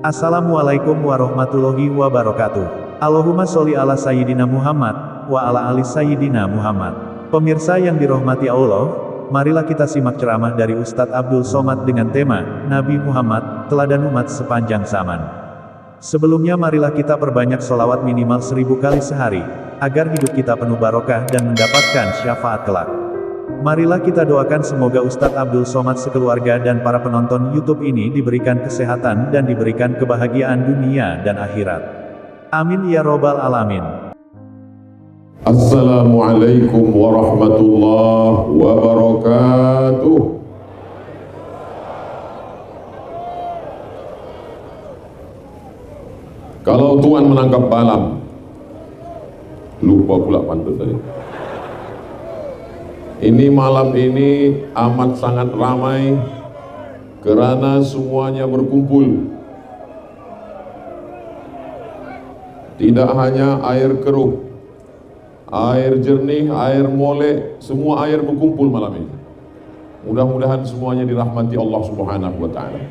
Assalamualaikum warahmatullahi wabarakatuh. Allahumma sholli ala Sayyidina Muhammad, wa ala ali Sayyidina Muhammad. Pemirsa yang dirahmati Allah, marilah kita simak ceramah dari Ustadz Abdul Somad dengan tema, Nabi Muhammad, teladan umat sepanjang zaman. Sebelumnya marilah kita perbanyak sholawat minimal 1000 kali sehari, agar hidup kita penuh barokah dan mendapatkan syafaat kelak. Marilah kita doakan semoga Ustadz Abdul Somad sekeluarga dan para penonton YouTube ini diberikan kesehatan dan diberikan kebahagiaan dunia dan akhirat. Amin ya robbal alamin. Assalamualaikum warahmatullahi wabarakatuh. Kalau Tuhan menangkap balam, lupa pula pantun tadi. Ini malam ini amat sangat ramai karena semuanya berkumpul. Tidak hanya air keruh, air jernih, air molek, semua air berkumpul malam ini. Mudah-mudahan semuanya dirahmati Allah Subhanahu wa Ta'ala.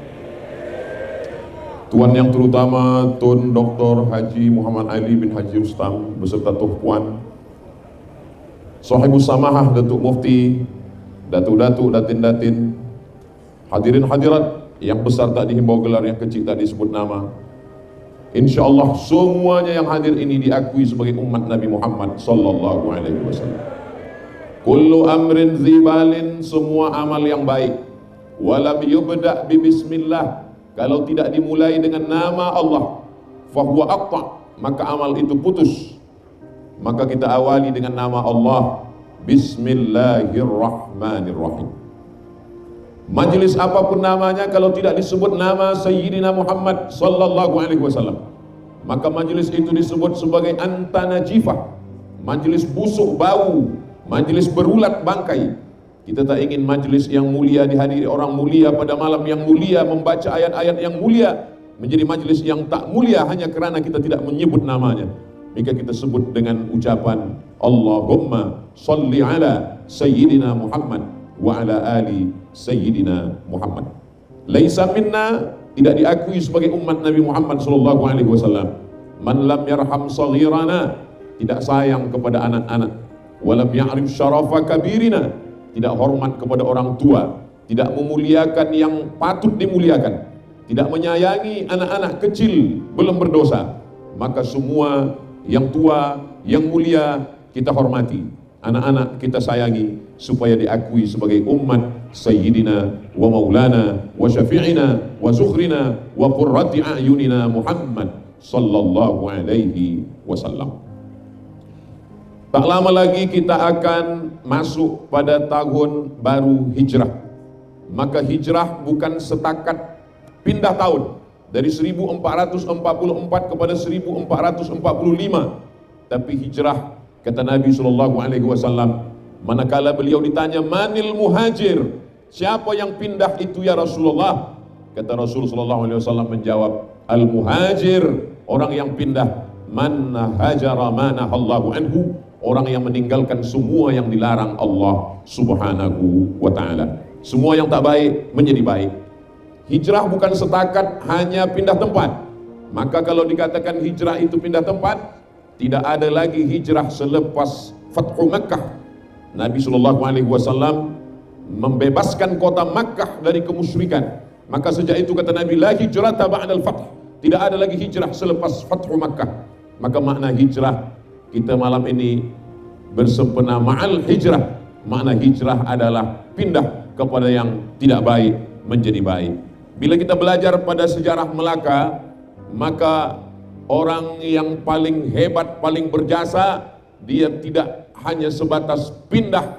Tuan yang terutama, Tun Dr. Haji Muhammad Ali bin Haji Rustam beserta Tuh Puan, Sahibus Samahah Datuk Mufti, Datuk-datuk, datin-datin, hadirin hadirat yang besar tak dihimbau gelar, yang kecil tak disebut nama. Insya Allah semuanya yang hadir ini diakui sebagai umat Nabi Muhammad sallallahu alaihi wasallam. Kullu amrin zibalin, semua amal yang baik, walam yubda' bi bismillah, kalau tidak dimulai dengan nama Allah, fahuwa aqta', maka amal itu putus. Maka kita awali dengan nama Allah, Bismillahirrahmanirrahim. Majlis apapun namanya, kalau tidak disebut nama Sayyidina Muhammad sallallahu alaihi wasallam, maka majlis itu disebut sebagai antanajifah, majlis busuk bau, majlis berulat bangkai. Kita tak ingin majlis yang mulia dihadiri orang mulia pada malam yang mulia, membaca ayat-ayat yang mulia, menjadi majlis yang tak mulia hanya kerana kita tidak menyebut namanya. Maka kita sebut dengan ucapan Allahumma salli ala Sayyidina Muhammad wa ala ali Sayyidina Muhammad. Laisa minna, tidak diakui sebagai umat Nabi Muhammad sallallahu alaihi wasallam, man lam yarham saghirana, tidak sayang kepada anak-anak, walam ya'rif syarafa kabirina, tidak hormat kepada orang tua, tidak memuliakan yang patut dimuliakan, tidak menyayangi anak-anak kecil belum berdosa. Maka semua yang tua, yang mulia kita hormati, anak-anak kita sayangi, supaya diakui sebagai umat Sayyidina wa Maulana wa Syafi'ina wa Zukhrina wa Qurrati a'yunina Muhammad sallallahu alaihi wasallam. Tak lama lagi kita akan masuk pada tahun baru hijrah. Maka hijrah bukan setakat pindah tahun dari 1444 kepada 1445, tapi hijrah, kata Nabi SAW, manakala beliau ditanya, manil muhajir, siapa yang pindah itu ya Rasulullah? Kata Rasulullah SAW menjawab, al muhajir, orang yang pindah, man hajara manahallahu anhu, orang yang meninggalkan semua yang dilarang Allah Subhanahu wa Ta'ala. Semua yang tak baik menjadi baik. Hijrah bukan setakat hanya pindah tempat. Maka kalau dikatakan hijrah itu pindah tempat, tidak ada lagi hijrah selepas Fathu Makkah. Nabi SAW membebaskan kota Makkah dari kemusyrikan. Maka sejak itu kata Nabi, la hijrata ba'dal fath, tidak ada lagi hijrah selepas Fathu Makkah. Maka makna hijrah kita malam ini bersempena ma'al hijrah. Makna hijrah adalah pindah kepada yang tidak baik menjadi baik. Bila kita belajar pada sejarah Melaka, maka orang yang paling hebat, paling berjasa, dia tidak hanya sebatas pindah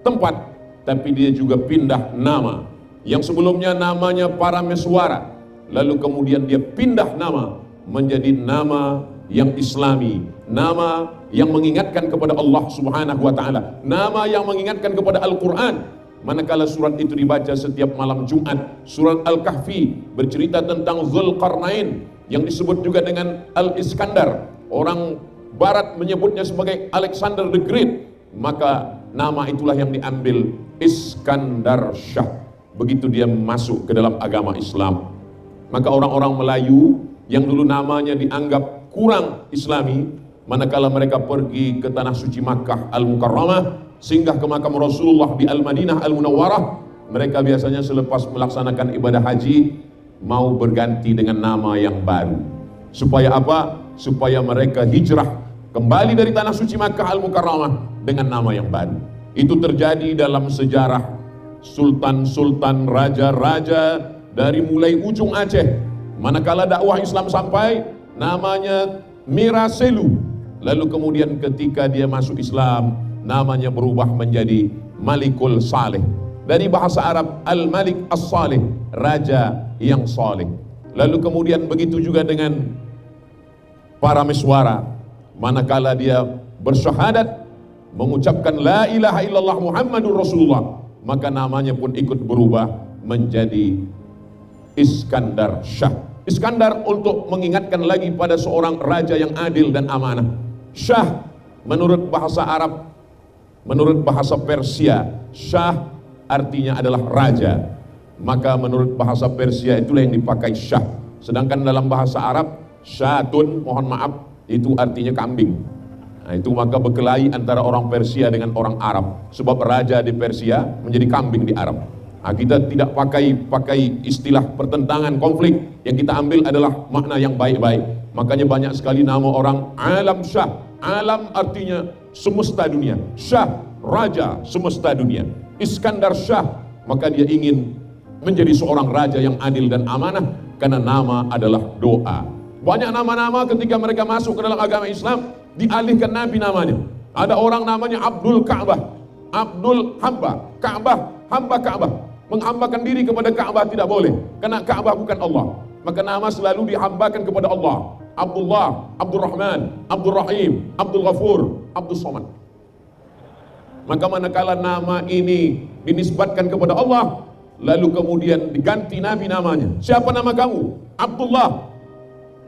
tempat, tapi dia juga pindah nama. Yang sebelumnya namanya Parameswara, lalu kemudian dia pindah nama menjadi nama yang Islami, nama yang mengingatkan kepada Allah Subhanahu wa Ta'ala, nama yang mengingatkan kepada Al-Quran. Manakala surat itu dibaca setiap malam Jumat, surat Al-Kahfi bercerita tentang Zulkarnain, yang disebut juga dengan Al-Iskandar. Orang barat menyebutnya sebagai Alexander the Great. Maka nama itulah yang diambil Iskandar Shah. Begitu dia masuk ke dalam agama Islam, Maka orang-orang Melayu yang dulu namanya dianggap kurang Islami, manakala mereka pergi ke tanah suci Makkah Al-Mukarramah, singgah ke makam Rasulullah di Al-Madinah Al-Munawwarah, mereka biasanya selepas melaksanakan ibadah haji mau berganti dengan nama yang baru. Supaya apa? Supaya mereka hijrah kembali dari tanah suci Makkah Al-Mukarramah dengan nama yang baru. Itu terjadi dalam sejarah sultan-sultan, raja-raja dari mulai ujung Aceh. Manakala dakwah Islam sampai, namanya Miraselu. Lalu kemudian ketika dia masuk Islam, namanya berubah menjadi Malikul Saleh. Dari bahasa Arab Al-Malik As-Saleh, raja yang saleh. Lalu kemudian begitu juga dengan para miswara. Manakala dia bersyahadat, mengucapkan la ilaha illallah Muhammadur Rasulullah, maka namanya pun ikut berubah menjadi Iskandar Shah. Iskandar untuk mengingatkan lagi pada seorang raja yang adil dan amanah. Shah menurut bahasa Arab, menurut bahasa Persia, Shah artinya adalah raja. Maka menurut bahasa Persia itulah yang dipakai Shah. Sedangkan dalam bahasa Arab, Syatun, mohon maaf, itu artinya kambing. Nah, itu maka berkelahi antara orang Persia dengan orang Arab. Sebab raja di Persia menjadi kambing di Arab. Nah, kita tidak pakai istilah pertentangan, konflik. Yang kita ambil adalah makna yang baik-baik. Makanya banyak sekali nama orang Alam Shah. Alam artinya semesta dunia. Shah, raja semesta dunia. Iskandar Shah, maka dia ingin menjadi seorang raja yang adil dan amanah, karena nama adalah doa. Banyak nama-nama ketika mereka masuk ke dalam agama Islam dialihkan Nabi namanya. Ada orang namanya Abdul Ka'bah, Abdul Hamba, Ka'bah, hamba Ka'bah. Menghambakan diri kepada Ka'bah tidak boleh, karena Ka'bah bukan Allah. Maka nama selalu dihambakan kepada Allah. Abdullah, Abdul Rahman, Abdul Rahim, Abdul Ghafur, Abdul Somad. Maka manakala nama ini dinisbatkan kepada Allah, lalu kemudian diganti Nabi namanya. Siapa nama kamu? Abdullah.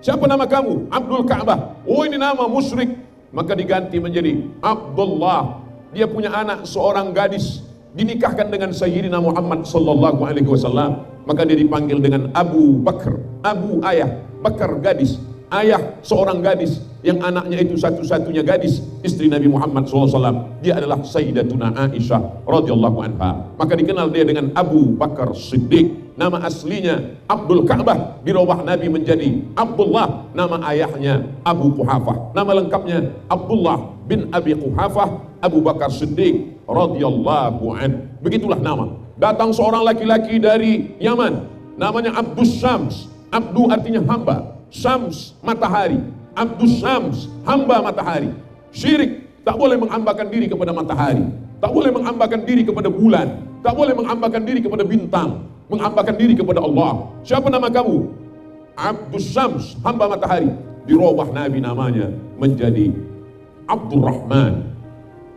Siapa nama kamu? Abdul Ka'bah. Oh, ini nama musyrik. Maka diganti menjadi Abdullah. Dia punya anak seorang gadis, dinikahkan dengan Sayyidina Muhammad sallallahu alaihi wasallam, maka dia dipanggil dengan Abu Bakar. Abu ayah, Bakar gadis, ayah seorang gadis yang anaknya itu satu-satunya gadis, istri Nabi Muhammad SAW. Dia adalah Sayyidatuna Aisyah radhiyallahu anha. Maka dikenal dia dengan Abu Bakar Siddiq. Nama aslinya Abdul Ka'bah, dirubah Nabi menjadi Abdullah. Nama ayahnya Abu Quhafah. Nama lengkapnya Abdullah bin Abi Quhafah Abu Bakar Siddiq radhiyallahu an. Begitulah nama. Datang seorang laki-laki dari Yaman, namanya Abdus Syams. Abdu artinya hamba, Syams matahari. Abdus Syams, hamba matahari. Syirik, tak boleh menghambakan diri kepada matahari, tak boleh menghambakan diri kepada bulan, tak boleh menghambakan diri kepada bintang, menghambakan diri kepada Allah. Siapa nama kamu? Abdus Syams, hamba matahari. Dirubah Nabi namanya menjadi Abdurrahman.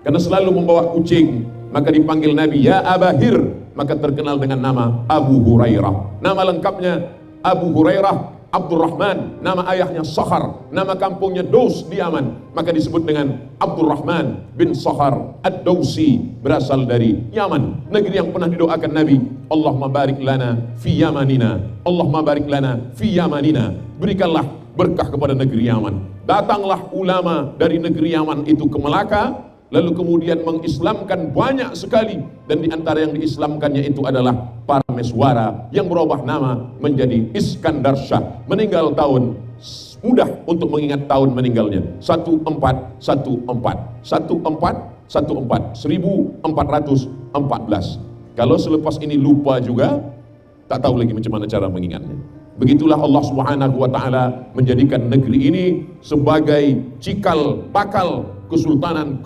Karena selalu membawa kucing, maka dipanggil Nabi ya Abahir, maka terkenal dengan nama Abu Hurairah. Nama lengkapnya Abu Hurairah Abdurrahman, nama ayahnya Sakhar, nama kampungnya Daus di Yaman, maka disebut dengan Abdurrahman bin Sakhar Ad-Dausi, berasal dari Yaman, negeri yang pernah didoakan Nabi, Allahumma barik lana fi Yamanina, Allahumma barik lana fi Yamanina, berikanlah berkah kepada negeri Yaman. Datanglah ulama dari negeri Yaman itu ke Melaka, lalu kemudian mengislamkan banyak sekali, dan di antara yang diislamkannya itu adalah para meswara yang berubah nama menjadi Iskandar Shah. Meninggal tahun, mudah untuk mengingat tahun meninggalnya, 1414. Kalau selepas ini lupa juga, tak tahu lagi macam mana cara mengingatnya. Begitulah Allah Subhanahu wa ta'ala menjadikan negeri ini sebagai cikal bakal kesultanan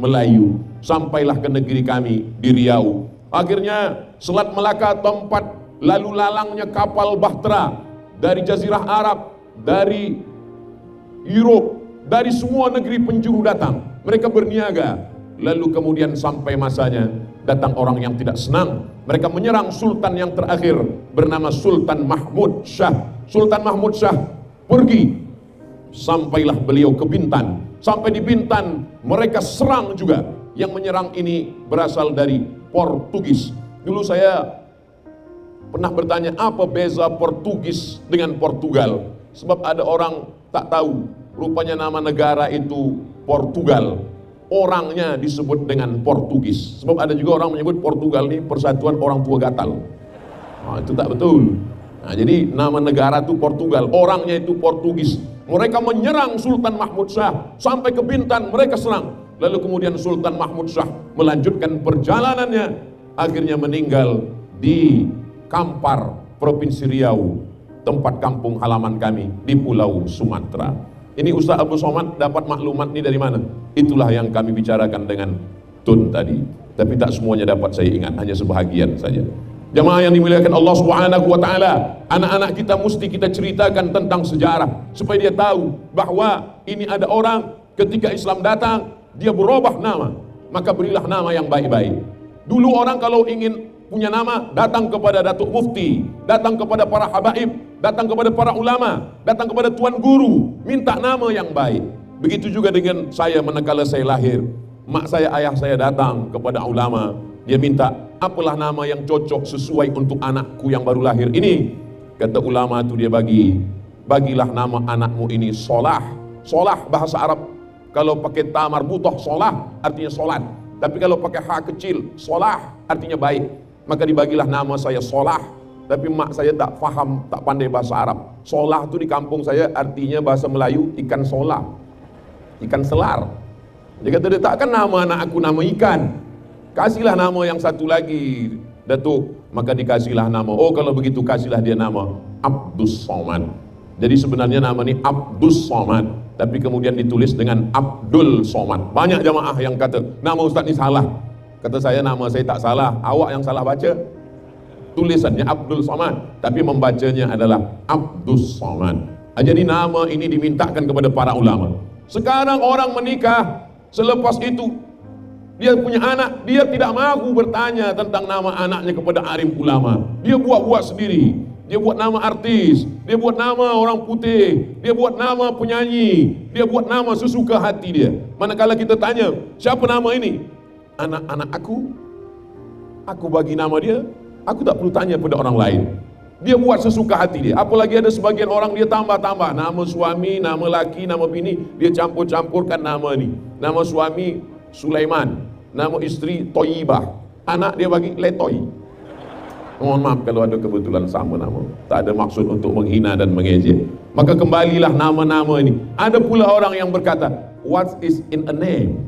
Melayu. Sampailah ke negeri kami di Riau. Akhirnya Selat Melaka tempat lalu lalangnya kapal bahtera dari Jazirah Arab, dari Europe, dari semua negeri penjuru datang. Mereka berniaga. Lalu kemudian sampai masanya datang orang yang tidak senang. Mereka menyerang sultan yang terakhir bernama Sultan Mahmud Shah. Sultan Mahmud Shah pergi, sampailah beliau ke Bintan. Sampai di Bintan mereka serang juga. Yang menyerang ini berasal dari Portugis. Dulu saya pernah bertanya apa beza Portugis dengan Portugal. Sebab ada orang tak tahu, rupanya nama negara itu Portugal, orangnya disebut dengan Portugis. Sebab ada juga orang menyebut Portugal ini persatuan orang tua gatal. Nah, itu tak betul. Nah, jadi nama negara itu Portugal, orangnya itu Portugis. Mereka menyerang Sultan Mahmud Shah sampai ke Bintan, mereka serang. Lalu kemudian Sultan Mahmud Shah melanjutkan perjalanannya, akhirnya meninggal di Kampar, Provinsi Riau, tempat kampung halaman kami di Pulau Sumatera. Ini Ustaz Abdul Somad dapat maklumat ini dari mana? Itulah yang kami bicarakan dengan Tun tadi. Tapi tak semuanya dapat saya ingat, hanya sebahagian saja. Jamaah yang dimuliakan Allah Subhanahu wa taala, anak-anak kita mesti kita ceritakan tentang sejarah supaya dia tahu bahwa ini ada orang ketika Islam datang, dia berubah nama, maka berilah nama yang baik-baik. Dulu orang kalau ingin punya nama, datang kepada Datuk Mufti, datang kepada para habaib, datang kepada para ulama, datang kepada tuan guru, minta nama yang baik. Begitu juga dengan saya manakala saya lahir, mak saya, ayah saya datang kepada ulama, dia minta apalah nama yang cocok sesuai untuk anakku yang baru lahir ini. Kata ulama itu dia bagilah nama anakmu ini Solah. Solah bahasa Arab kalau pakai ta marbutah Solah artinya solat, tapi kalau pakai ha kecil Solah artinya baik. Maka dibagilah nama saya Solah. Tapi mak saya tak faham, tak pandai bahasa Arab. Solah itu di kampung saya artinya bahasa Melayu ikan solah, ikan selar. Dia kata dia takkan nama anak aku nama ikan, kasihlah nama yang satu lagi Datuk. Maka dikasihlah nama, oh kalau begitu kasihlah dia nama Abdus Somad. Jadi sebenarnya nama ini Abdus Somad, tapi kemudian ditulis dengan Abdul Somad. Banyak jamaah yang kata nama Ustaz ini salah. Kata saya, nama saya tak salah, awak yang salah baca. Tulisannya Abdul Somad, tapi membacanya adalah Abdus Somad. Jadi nama ini dimintakan kepada para ulama. Sekarang orang menikah, selepas itu dia punya anak, dia tidak mahu bertanya tentang nama anaknya kepada alim ulama. Dia buat-buat sendiri. Dia buat nama artis, dia buat nama orang putih, dia buat nama penyanyi, dia buat nama sesuka hati dia. Manakala kita tanya, siapa nama ini? Anak-anak aku bagi nama dia, aku tak perlu tanya pada orang lain. Dia buat sesuka hati dia. Apalagi ada sebagian orang dia tambah-tambah nama suami, nama laki, nama bini, dia campur-campurkan nama ni. Nama suami Sulaiman, nama isteri Toyibah, anak dia bagi Letoy. Mohon maaf kalau ada kebetulan sama nama, tak ada maksud untuk menghina dan mengejek. Maka kembalilah nama-nama ini. Ada pula orang yang berkata, what is in a name?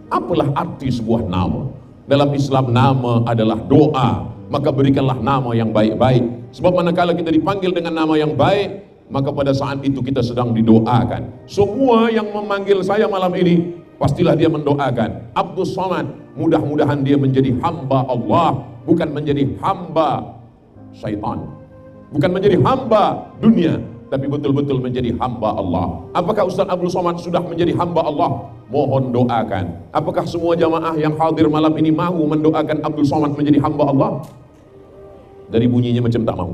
Apalah arti sebuah nama? Dalam Islam nama adalah doa, maka berikanlah nama yang baik-baik. Sebab manakala kita dipanggil dengan nama yang baik, maka pada saat itu kita sedang didoakan. Semua yang memanggil saya malam ini, pastilah dia mendoakan Abdus Somad, mudah-mudahan dia menjadi hamba Allah, bukan menjadi hamba syaitan, bukan menjadi hamba dunia, tapi betul-betul menjadi hamba Allah. Apakah Ustaz Abdul Somad sudah menjadi hamba Allah? Mohon doakan. Apakah semua jamaah yang hadir malam ini mahu mendoakan Abdul Somad menjadi hamba Allah? Dari bunyinya macam tak mahu.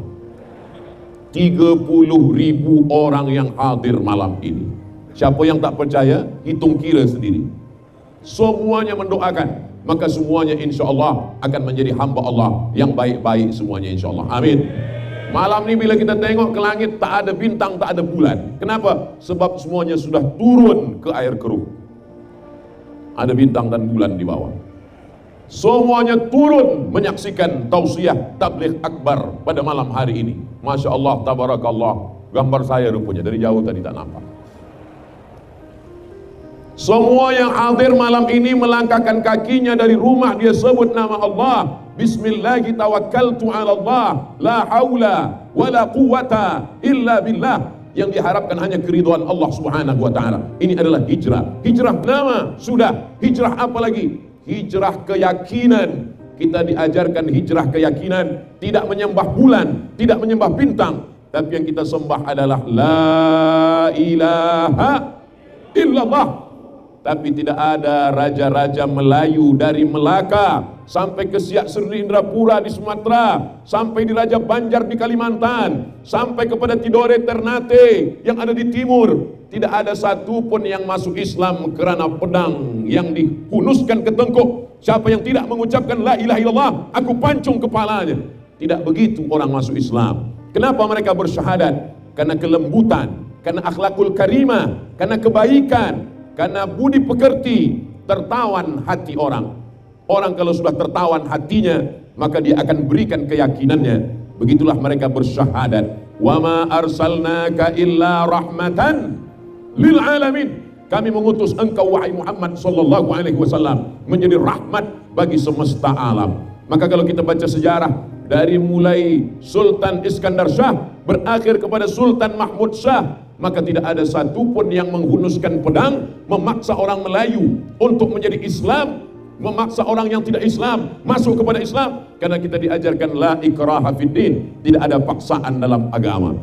30.000 orang yang hadir malam ini. Siapa yang tak percaya, hitung kira sendiri. Semuanya mendoakan, maka semuanya insya Allah akan menjadi hamba Allah yang baik-baik semuanya insya Allah. Amin. Malam ini bila kita tengok ke langit, tak ada bintang, tak ada bulan. Kenapa? Sebab semuanya sudah turun ke air keruh. Ada bintang dan bulan di bawah. Semuanya turun menyaksikan tausiah tabligh akbar pada malam hari ini. Masya Allah, tabarakallah. Gambar saya rupanya dari jauh tadi tak nampak. Semua yang hadir malam ini melangkahkan kakinya dari rumah, dia sebut nama Allah. Bismillahi tawakkaltu ala Allah, la haula wa la quwata illa billah. Yang diharapkan hanya keridhaan Allah Subhanahu wa taala. Ini adalah hijrah. Hijrah nama sudah. Hijrah apa lagi? Hijrah keyakinan. Kita diajarkan hijrah keyakinan, tidak menyembah bulan, tidak menyembah bintang, tapi yang kita sembah adalah la ilaha illallah. Tapi tidak ada raja-raja Melayu dari Melaka sampai ke Siak Seri Indrapura di Sumatera, sampai di Raja Banjar di Kalimantan, sampai kepada Tidore Ternate yang ada di timur, tidak ada satu pun yang masuk Islam kerana pedang yang dihunuskan ke tengkuk. Siapa yang tidak mengucapkan la ilaha illallah, aku pancung kepalanya. Tidak begitu orang masuk Islam. Kenapa mereka bersyahadat? Karena kelembutan, karena akhlakul karimah, karena kebaikan, karena budi pekerti, tertawan hati orang. Orang kalau sudah tertawan hatinya, maka dia akan berikan keyakinannya. Begitulah mereka bersyahadat. Wa ma arsalnaka illa rahmatan lil alamin. Kami mengutus engkau wahai Muhammad sallallahu alaihi wasallam menjadi rahmat bagi semesta alam. Maka kalau kita baca sejarah dari mulai Sultan Iskandar Shah berakhir kepada Sultan Mahmud Shah, maka tidak ada satupun yang menghunuskan pedang memaksa orang Melayu untuk menjadi Islam, memaksa orang yang tidak Islam masuk kepada Islam, karena kita diajarkan la ikraha fiddin, tidak ada paksaan dalam agama.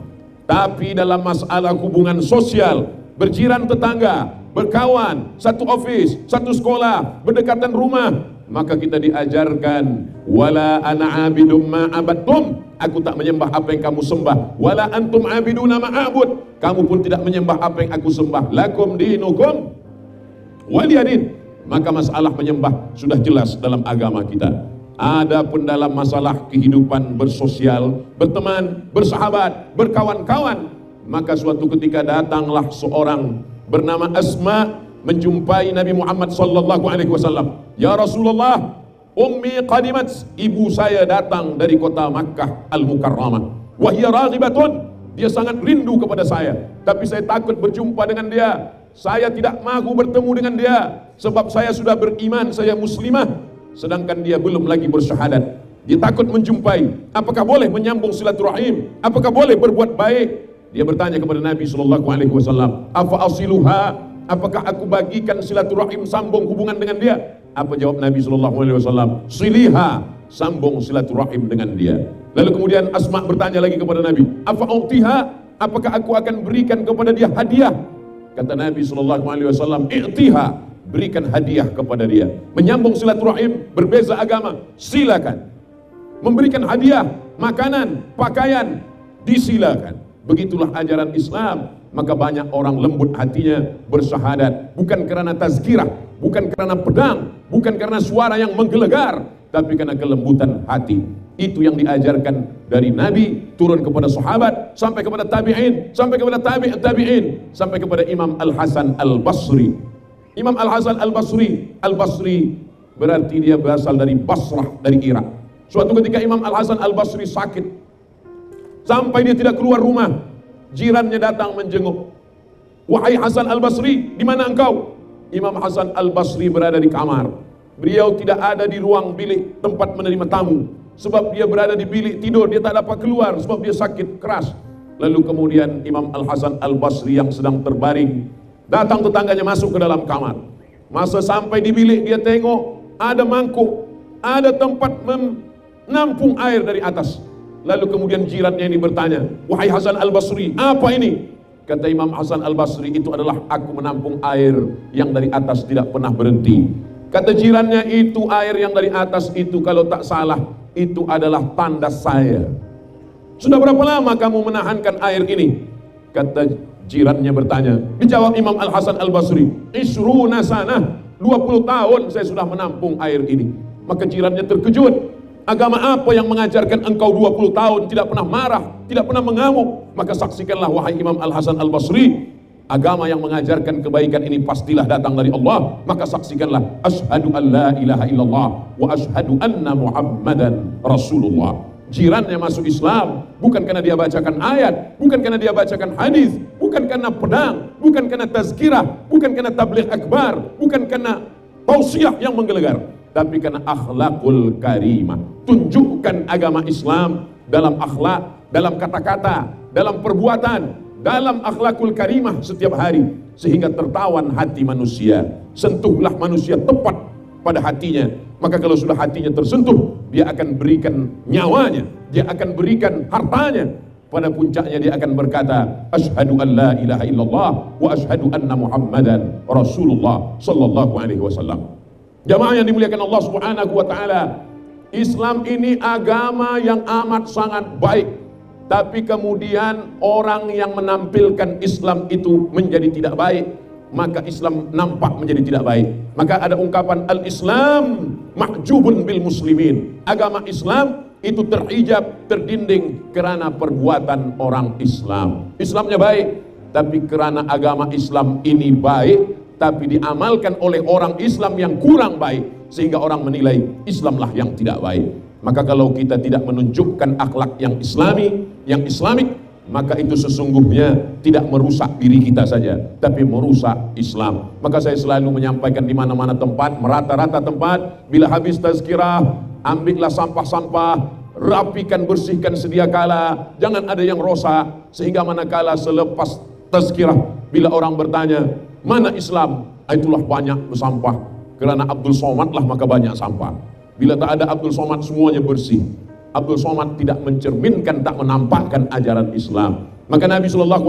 Tapi dalam masalah hubungan sosial, berjiran tetangga, berkawan, satu office, satu sekolah, berdekatan rumah, maka kita diajarkan wala ana abidum ma abadtum, aku tak menyembah apa yang kamu sembah, wala antum abiduna ma a'bud, kamu pun tidak menyembah apa yang aku sembah, lakum dinukum waliyadin. Maka masalah menyembah sudah jelas dalam agama kita. Adapun dalam masalah kehidupan bersosial, berteman, bersahabat, berkawan-kawan, maka suatu ketika datanglah seorang bernama Asma menjumpai Nabi Muhammad sallallahu alaihi wasallam. Ya Rasulullah, ummi qadimat, ibu saya datang dari kota Makkah Al-Mukarramah. Wa hiya raghibatun, dia sangat rindu kepada saya, tapi saya takut berjumpa dengan dia. Saya tidak mahu bertemu dengan dia sebab saya sudah beriman, saya muslimah, sedangkan dia belum lagi bersyahadat. Dia takut menjumpai. Apakah boleh menyambung silaturahim? Apakah boleh berbuat baik? Dia bertanya kepada Nabi sallallahu alaihi wasallam, "Afa asiluha?" Apakah aku bagikan silaturahim, sambung hubungan dengan dia? Apa jawab Nabi sallallahu alaihi wasallam? "Siliha," sambung silaturahim dengan dia. Lalu kemudian Asma bertanya lagi kepada Nabi, "Afa utiha?" Apakah aku akan berikan kepada dia hadiah? Kata Nabi sallallahu alaihi wasallam, "I'tiha," berikan hadiah kepada dia. Menyambung silaturahim, berbeza agama, silakan. Memberikan hadiah, makanan, pakaian, disilakan. Begitulah ajaran Islam. Maka banyak orang lembut hatinya bersyahadat, bukan karena tazkirah, bukan karena pedang, bukan karena suara yang menggelegar, tapi karena kelembutan hati. Itu yang diajarkan dari Nabi, turun kepada sahabat, sampai kepada tabi'in, sampai kepada tabi'in, sampai kepada Imam Al-Hasan Al-Basri. Imam Al-Hasan Al-Basri, Al-Basri berarti dia berasal dari Basrah, dari Irak. Suatu ketika Imam Al-Hasan Al-Basri sakit, sampai dia tidak keluar rumah. Jirannya datang menjenguk. "Wahai Hasan Al-Basri, di mana engkau?" Imam Hasan Al-Basri berada di kamar. Beliau tidak ada di ruang bilik tempat menerima tamu, sebab dia berada di bilik tidur, dia tak dapat keluar sebab dia sakit keras. Lalu kemudian Imam Al-Hasan Al-Basri yang sedang terbaring, datang tetangganya masuk ke dalam kamar. Masa sampai di bilik, dia tengok ada mangkuk, ada tempat menampung air dari atas. Lalu kemudian jirannya ini bertanya, "Wahai Hasan Al-Basri, apa ini?" Kata Imam Hasan Al-Basri, "Itu adalah aku menampung air yang dari atas tidak pernah berhenti." Kata jirannya, "Itu air yang dari atas itu kalau tak salah, itu adalah tanda saya." "Sudah berapa lama kamu menahankan air ini?" Kata jirannya bertanya. Dijawab Imam Al-Hasan Al-Basri, "Isruna sanah, 20 tahun saya sudah menampung air ini." Maka jirannya terkejut. "Agama apa yang mengajarkan engkau 20 tahun tidak pernah marah, tidak pernah mengamuk?" Maka saksikanlah wahai Imam Al-Hasan Al-Basri, agama yang mengajarkan kebaikan ini pastilah datang dari Allah. Maka saksikanlah, asyhadu an la ilaha illallah wa asyhadu anna Muhammadan Rasulullah. Jirannya masuk Islam bukan karena dia bacakan ayat, bukan karena dia bacakan hadis, bukan karena pedang, bukan karena tazkirah, bukan karena tabligh akbar, bukan karena tausiah yang menggelegar, tapi karena akhlakul karimah. Tunjukkan agama Islam dalam akhlak, dalam kata-kata, dalam perbuatan, dalam akhlakul karimah setiap hari, sehingga tertawan hati manusia. Sentuhlah manusia tepat pada hatinya. Maka kalau sudah hatinya tersentuh, dia akan berikan nyawanya, dia akan berikan hartanya. Pada puncaknya dia akan berkata, asyhadu an la ilaha illallah wa asyhadu anna Muhammadan Rasulullah sallallahu alaihi wasallam. Jamaah yang dimuliakan Allah Subhanahu wa taala, Islam ini agama yang amat sangat baik. Tapi kemudian orang yang menampilkan Islam itu menjadi tidak baik, maka Islam nampak menjadi tidak baik. Maka ada ungkapan al-Islam mahjubun bil muslimin. Agama Islam itu terhijab, terdinding karena perbuatan orang Islam. Islamnya baik, tapi karena agama Islam ini baik, tapi diamalkan oleh orang Islam yang kurang baik, sehingga orang menilai Islamlah yang tidak baik. Maka kalau kita tidak menunjukkan akhlak yang islami, yang islamik, maka itu sesungguhnya tidak merusak diri kita saja, tapi merusak Islam. Maka saya selalu menyampaikan di mana-mana tempat, merata-rata tempat, bila habis tazkirah, ambillah sampah-sampah, rapikan, bersihkan sedia kala, jangan ada yang rosak, sehingga manakala selepas tazkirah, bila orang bertanya, mana Islam? Itulah banyak sampah, karena Abdul Somad lah maka banyak sampah. Bila tak ada Abdul Somad, semuanya bersih. Abdul Somad tidak mencerminkan, tak menampakkan ajaran Islam. Maka Nabi SAW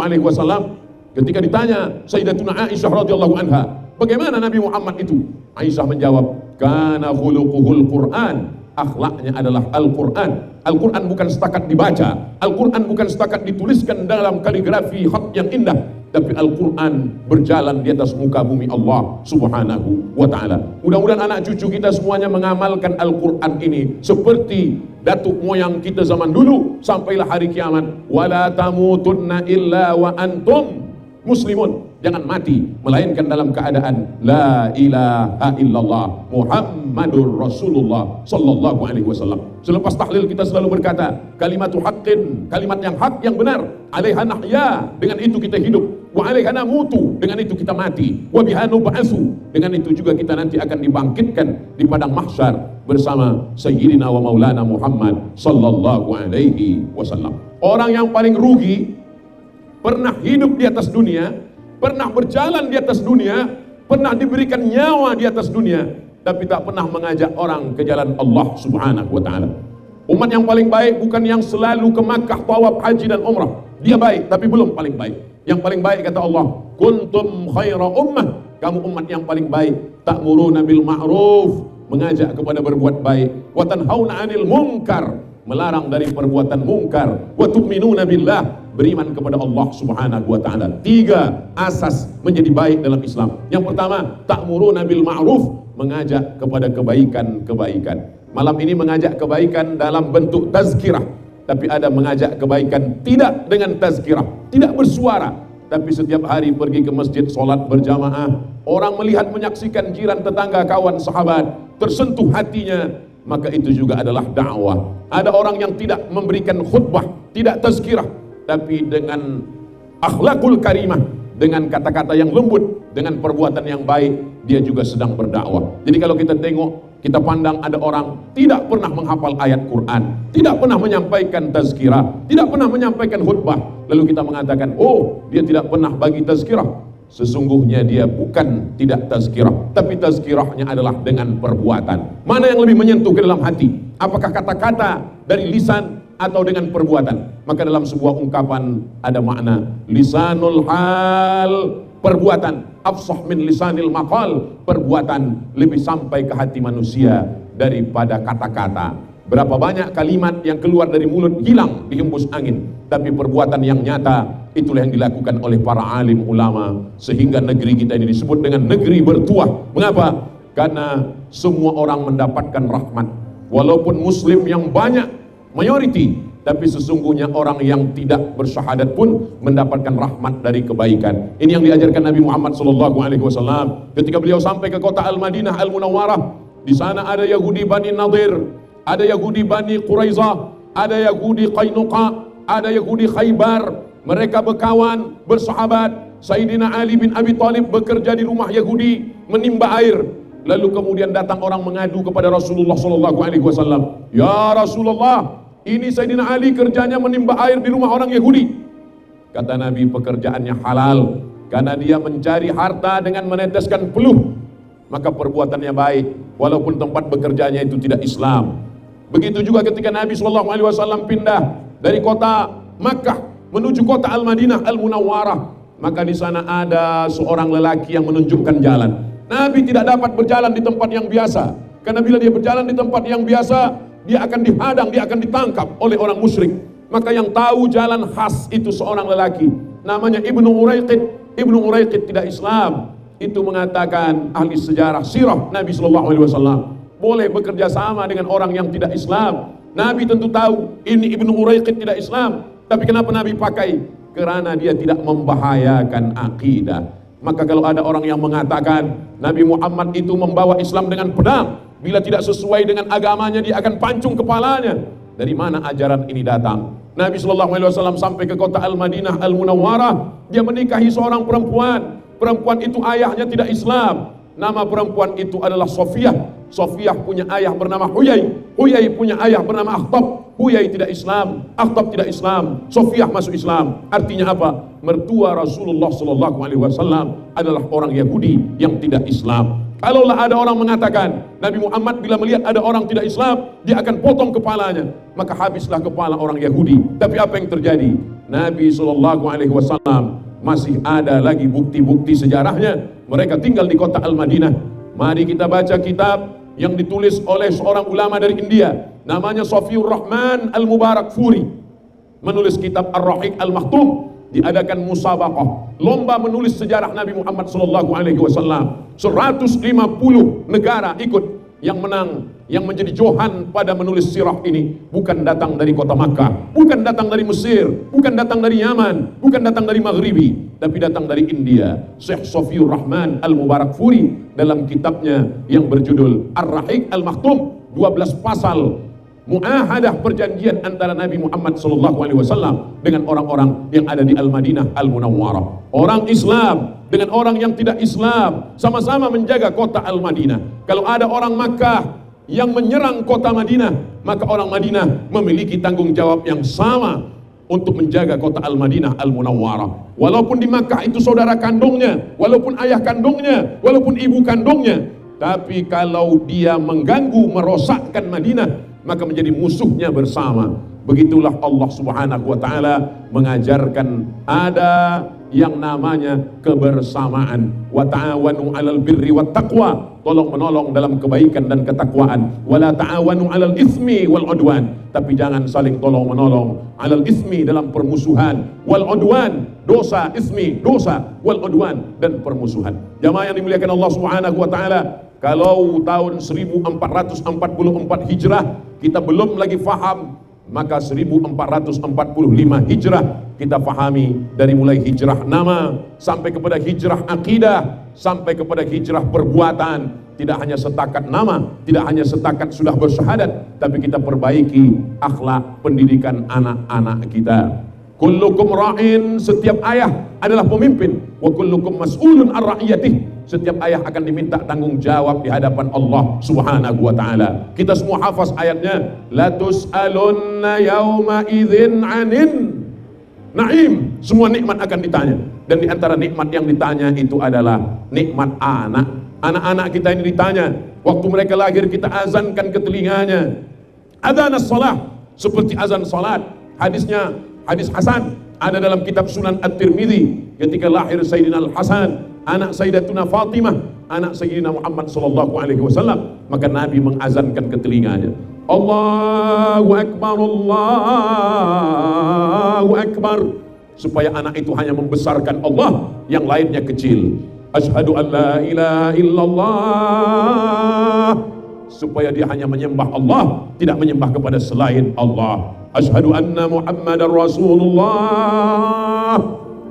ketika ditanya Sayyidatuna Aisyah radhiyallahu anha, bagaimana Nabi Muhammad itu? Aisyah menjawab, kana khuluquhul Quran, akhlaknya adalah Al-Quran. Al-Quran bukan setakat dibaca, Al-Quran bukan setakat dituliskan dalam kaligrafi khat yang indah, tapi Al-Quran berjalan di atas muka bumi Allah subhanahu wa ta'ala. Mudah-mudahan anak cucu kita semuanya mengamalkan Al-Quran ini seperti datuk moyang kita zaman dulu, sampailah hari kiamat. Wala tamutunna illa wa antum muslimun. Jangan mati melainkan dalam keadaan la ilaha illallah Muhammadur Rasulullah sallallahu alaihi wasallam. Selepas tahlil kita selalu berkata kalimatu haqqin, kalimat yang hak, yang benar. Alaiha nahya, dengan itu kita hidup. Wa alaiha namutu, dengan itu kita mati. Wa biha nub'atsu, dengan itu juga kita nanti akan dibangkitkan di padang mahsyar bersama Sayyidina wa Maulana Muhammad sallallahu alaihi wasallam. Orang yang paling rugi pernah hidup di atas dunia, pernah berjalan di atas dunia, pernah diberikan nyawa di atas dunia, tapi tak pernah mengajak orang ke jalan Allah subhanahu wa ta'ala. Umat yang paling baik bukan yang selalu ke Makkah, tawaf, haji dan umrah. Dia baik, tapi belum paling baik. Yang paling baik kata Allah, kuntum khaira ummah, kamu umat yang paling baik. Ta'muruna bil ma'ruf, mengajak kepada berbuat baik. Wa tanhauna 'anil munkar, melarang dari perbuatan mungkar. Wa tu'minuna billah, beriman kepada Allah subhanahu wa ta'ala. 3 asas menjadi baik dalam Islam. Yang pertama, ta'muruna bil ma'ruf, mengajak kepada kebaikan-kebaikan. Malam ini mengajak kebaikan dalam bentuk tazkirah, tapi ada mengajak kebaikan tidak dengan tazkirah, tidak bersuara, tapi setiap hari pergi ke masjid, sholat berjamaah, orang melihat, menyaksikan, jiran, tetangga, kawan, sahabat tersentuh hatinya, maka itu juga adalah dakwah. Ada orang yang tidak memberikan khutbah, tidak tazkirah, tapi dengan akhlakul karimah, dengan kata-kata yang lembut, dengan perbuatan yang baik, dia juga sedang berdakwah. Jadi kalau kita tengok, kita pandang ada orang tidak pernah menghafal ayat Quran, tidak pernah menyampaikan tazkirah, tidak pernah menyampaikan khutbah, lalu kita mengatakan, oh dia tidak pernah bagi tazkirah. Sesungguhnya dia bukan tidak tazkirah, tapi tazkirahnya adalah dengan perbuatan. Mana yang lebih menyentuh ke dalam hati? Apakah kata-kata dari lisan atau dengan perbuatan? Maka dalam sebuah ungkapan ada makna lisanul hal, perbuatan, afsah min lisanil maqal, perbuatan lebih sampai ke hati manusia daripada kata-kata. Berapa banyak kalimat yang keluar dari mulut hilang dihembus angin, tapi perbuatan yang nyata itulah yang dilakukan oleh para alim ulama, sehingga negeri kita ini disebut dengan negeri bertuah. Mengapa? Karena semua orang mendapatkan rahmat. Walaupun muslim yang banyak, mayoriti, tapi sesungguhnya orang yang tidak bersyahadat pun mendapatkan rahmat dari kebaikan. Ini yang diajarkan Nabi Muhammad SAW ketika beliau sampai ke kota Al-Madinah Al-Munawwarah. Di sana ada Yahudi Bani Nadir, ada Yahudi Bani Quraizah, ada Yahudi Qainuqa, ada Yahudi Khaybar. Mereka berkawan, bersahabat. Sayyidina Ali bin Abi Thalib bekerja di rumah Yahudi, menimba air. Lalu kemudian datang orang mengadu kepada Rasulullah SAW. Ya Rasulullah, ini Sayyidina Ali kerjanya menimba air di rumah orang Yahudi. Kata Nabi, pekerjaannya halal, karena dia mencari harta dengan meneteskan peluh, maka perbuatannya baik, walaupun tempat bekerjanya itu tidak Islam. Begitu juga ketika Nabi SAW pindah dari kota Makkah menuju kota Al-Madinah Al-Munawwarah, maka di sana ada seorang lelaki yang menunjukkan jalan. Nabi tidak dapat berjalan di tempat yang biasa, karena bila dia berjalan di tempat yang biasa, dia akan dihadang, dia akan ditangkap oleh orang musyrik. Maka yang tahu jalan khas itu seorang lelaki, namanya Ibnu Uraiqid. Ibnu Uraiqid tidak Islam. Itu mengatakan ahli sejarah sirah Nabi SAW, boleh bekerja sama dengan orang yang tidak Islam. Nabi tentu tahu ini Ibnu Uraiqid tidak Islam, tapi kenapa Nabi pakai? Karena dia tidak membahayakan akidah. Maka kalau ada orang yang mengatakan Nabi Muhammad itu membawa Islam dengan pedang, bila tidak sesuai dengan agamanya dia akan pancung kepalanya. Dari mana ajaran ini datang? Nabi SAW sampai ke kota Al-Madinah Al-Munawwarah, dia menikahi seorang perempuan. Perempuan itu ayahnya tidak Islam. Nama perempuan itu adalah Sofiyah. Sofiyah punya ayah bernama Huyai. Huyai punya ayah bernama Akhtab. Huyai tidak Islam, Akhtab tidak Islam, Sofiyah masuk Islam. Artinya apa? Mertua Rasulullah SAW adalah orang Yahudi yang tidak Islam. Kalaulah ada orang mengatakan Nabi Muhammad bila melihat ada orang tidak Islam, dia akan potong kepalanya, maka habislah kepala orang Yahudi. Tapi apa yang terjadi? Nabi SAW masih ada lagi bukti-bukti sejarahnya. Mereka tinggal di kota Al-Madinah. Mari kita baca kitab yang ditulis oleh seorang ulama dari India, namanya Safiur Rahman Al-Mubarakfuri, menulis kitab Ar-Rahiq Al-Maktum. Diadakan musabaqah, lomba menulis sejarah Nabi Muhammad SAW. 150 negara ikut. Yang menang, yang menjadi johan pada menulis sirah ini bukan datang dari kota Makkah, bukan datang dari Mesir, bukan datang dari Yaman, bukan datang dari Maghribi, tapi datang dari India. Syekh Safiur Rahman Al-Mubarakfuri dalam kitabnya yang berjudul Ar-Rahiq Al-Maktum, 12 pasal muahadah perjanjian antara Nabi Muhammad SAW dengan orang-orang yang ada di Al-Madinah Al-Munawwarah. Orang Islam dengan orang yang tidak Islam sama-sama menjaga kota Al-Madinah. Kalau ada orang Makkah yang menyerang kota Madinah, maka orang Madinah memiliki tanggung jawab yang sama untuk menjaga kota Al-Madinah Al-Munawwarah. Walaupun di Makkah itu saudara kandungnya, walaupun ayah kandungnya, walaupun ibu kandungnya, tapi kalau dia mengganggu, merosakkan Madinah, maka menjadi musuhnya bersama. Begitulah Allah Subhanahu wa Ta'ala mengajarkan ada yang namanya kebersamaan. Wa ta'awanu 'alal birri wat taqwa, tolong menolong dalam kebaikan dan ketakwaan. Wala ta'awanu 'alal itsmi wal 'udwan, tapi jangan saling tolong menolong 'alal itsmi dalam permusuhan, wal 'udwan dosa, ismi dosa, wal 'udwan dan permusuhan. Jamaah yang dimuliakan Allah Subhanahu wa Ta'ala, kalau tahun 1444 Hijrah kita belum lagi faham, maka 1445 Hijrah kita fahami, dari mulai hijrah nama sampai kepada hijrah akidah, sampai kepada hijrah perbuatan. Tidak hanya setakat nama, tidak hanya setakat sudah bersyahadat, tapi kita perbaiki akhlak pendidikan anak-anak kita. Kullukum ra'in, setiap ayah adalah pemimpin. Wa kullukum mas'ulun an ra'iyatih, setiap ayah akan diminta tanggung jawab di hadapan Allah Subhanahu wa Ta'ala. Kita semua hafaz ayatnya, la tus'alunna yawma idzin 'anin na'im, semua nikmat akan ditanya. Dan di antara nikmat yang ditanya itu adalah nikmat anak. Anak-anak kita ini ditanya, waktu mereka lahir kita azankan ke telinganya adzan as-salah, seperti azan salat. Hadisnya hadis Hasan ada dalam kitab Sunan At-Tirmidzi, ketika lahir Sayyidina Al-Hasan, anak Sayyidatuna Fatimah, anak Sayyidina Muhammad SAW, maka Nabi mengazankan ke telinganya, Allahu Akbar, Allahu Akbar, supaya anak itu hanya membesarkan Allah, yang lainnya kecil. Asyhadu an la ilaha illallah, supaya dia hanya menyembah Allah, tidak menyembah kepada selain Allah. Asyhadu anna Muhammadar Rasulullah,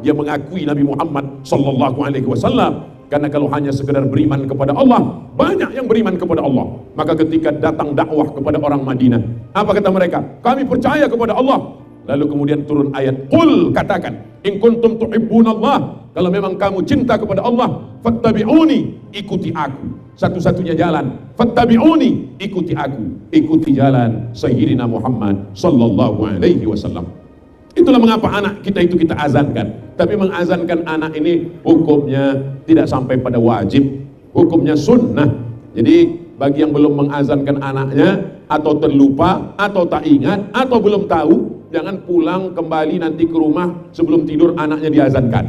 dia mengakui Nabi Muhammad SAW. Karena kalau hanya sekedar beriman kepada Allah, banyak yang beriman kepada Allah. Maka ketika datang dakwah kepada orang Madinah, apa kata mereka? Kami percaya kepada Allah. Lalu kemudian turun ayat, Qul, katakan, in kuntum tuhibbunallah, kalau memang kamu cinta kepada Allah, fattabi'uni, ikuti aku. Satu-satunya jalan, fattabi'uni, ikuti aku, ikuti jalan Sayyidina Muhammad sallallahu alaihi wasallam. Itulah mengapa anak kita itu kita azankan. Tapi mengazankan anak ini hukumnya tidak sampai pada wajib, hukumnya sunnah. Jadi bagi yang belum mengazankan anaknya, atau terlupa, atau tak ingat, atau belum tahu, jangan pulang kembali nanti ke rumah sebelum tidur anaknya diazankan.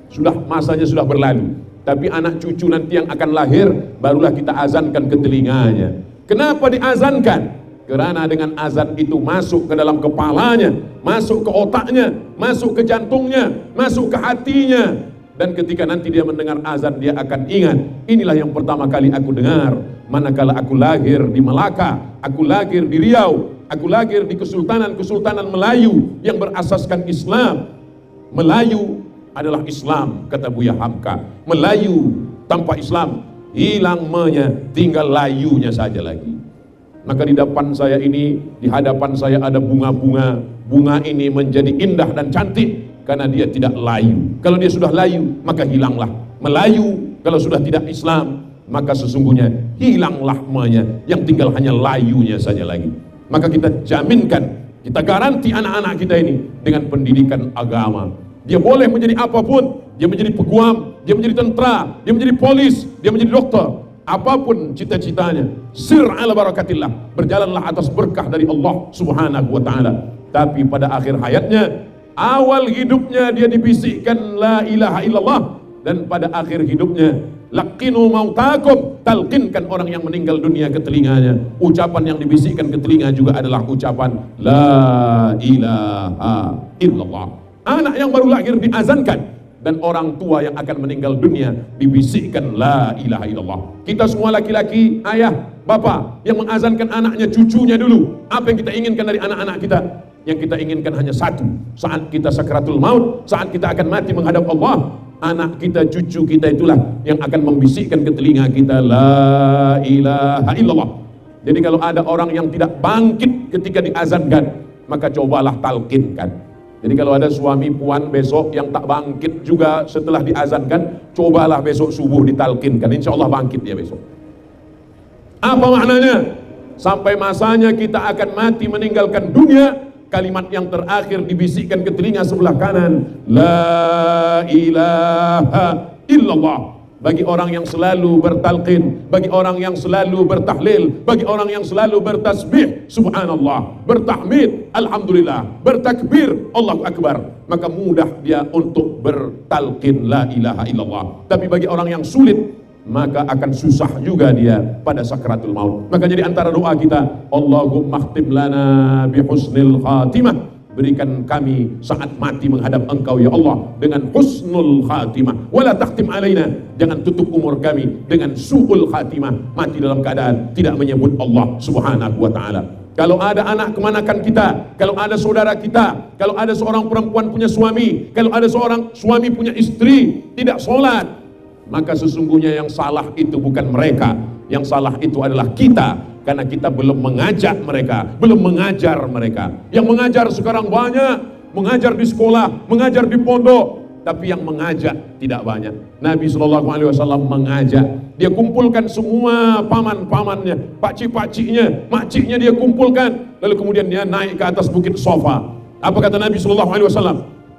Sudah masanya sudah berlalu. Tapi anak cucu nanti yang akan lahir barulah kita azankan ke telinganya. Kenapa diazankan? Karena dengan azan itu masuk ke dalam kepalanya, masuk ke otaknya, masuk ke jantungnya, masuk ke hatinya. Dan ketika nanti dia mendengar azan, dia akan ingat, inilah yang pertama kali aku dengar manakala aku lahir di Melaka, aku lahir di Riau. Aku lahir di kesultanan Melayu yang berasaskan Islam. Melayu adalah Islam, kata Buya Hamka. Melayu tanpa Islam hilang me-nya, tinggal layunya saja lagi. Maka di depan saya ini, di hadapan saya ada bunga-bunga. Bunga ini menjadi indah dan cantik karena dia tidak layu. Kalau dia sudah layu, maka hilanglah. Melayu kalau sudah tidak Islam, maka sesungguhnya hilanglah me-nya, yang tinggal hanya layunya saja lagi. Maka kita jaminkan, kita garanti anak-anak kita ini dengan pendidikan agama. Dia boleh menjadi apapun, dia menjadi peguam, dia menjadi tentara, dia menjadi polis, dia menjadi dokter, apapun cita-citanya, sir ala barakatillah, berjalanlah atas berkah dari Allah subhanahu wa ta'ala. Tapi pada akhir hayatnya, awal hidupnya dia dibisikkan la ilaha illallah, dan pada akhir hidupnya laqinu mautakum, talqinkan orang yang meninggal dunia ke telinganya. Ucapan yang dibisikkan ke telinga juga adalah ucapan la ilaha illallah. Anak yang baru lahir diazankan, dan orang tua yang akan meninggal dunia dibisikkan la ilaha illallah. Kita semua laki-laki, ayah, bapak yang mengazankan anaknya, cucunya dulu. Apa yang kita inginkan dari anak-anak kita? Yang kita inginkan hanya satu, saat kita sakratul maut, saat kita akan mati menghadap Allah, anak kita, cucu kita itulah yang akan membisikkan ke telinga kita la ilaha illallah. Jadi kalau ada orang yang tidak bangkit ketika diazankan, maka cobalah talqinkan. Jadi kalau ada suami puan besok yang tak bangkit juga setelah diazankan, cobalah besok subuh ditalqinkan, insya Allah bangkit dia besok. Apa maknanya? Sampai masanya kita akan mati meninggalkan dunia, kalimat yang terakhir dibisikkan ke telinga sebelah kanan, la ilaha illallah. Bagi orang yang selalu bertalqin, bagi orang yang selalu bertahlil, bagi orang yang selalu bertasbih subhanallah, bertahmid alhamdulillah, bertakbir Allahu akbar, maka mudah dia untuk bertalqin la ilaha illallah. Tapi bagi orang yang sulit, maka akan susah juga dia pada sakratul maut. Maka jadi antara doa kita, Allahumma khtim lana bihusnil khatimah, berikan kami saat mati menghadap Engkau ya Allah dengan husnul khatimah, wala takhtim alaina, jangan tutup umur kami dengan su'ul khatimah, mati dalam keadaan tidak menyebut Allah subhanahu wa ta'ala. Kalau ada anak kemanakan kita, kalau ada saudara kita, kalau ada seorang perempuan punya suami, kalau ada seorang suami punya istri tidak sholat, maka sesungguhnya yang salah itu bukan mereka, yang salah itu adalah kita, karena kita belum mengajak mereka, belum mengajar mereka. Yang mengajar sekarang banyak, mengajar di sekolah, mengajar di pondok, tapi yang mengajak tidak banyak. Nabi SAW mengajak, dia kumpulkan semua paman-pamannya, pakcik-pakciknya, makciknya dia kumpulkan, lalu kemudian dia naik ke atas bukit Sofa. Apa kata Nabi SAW?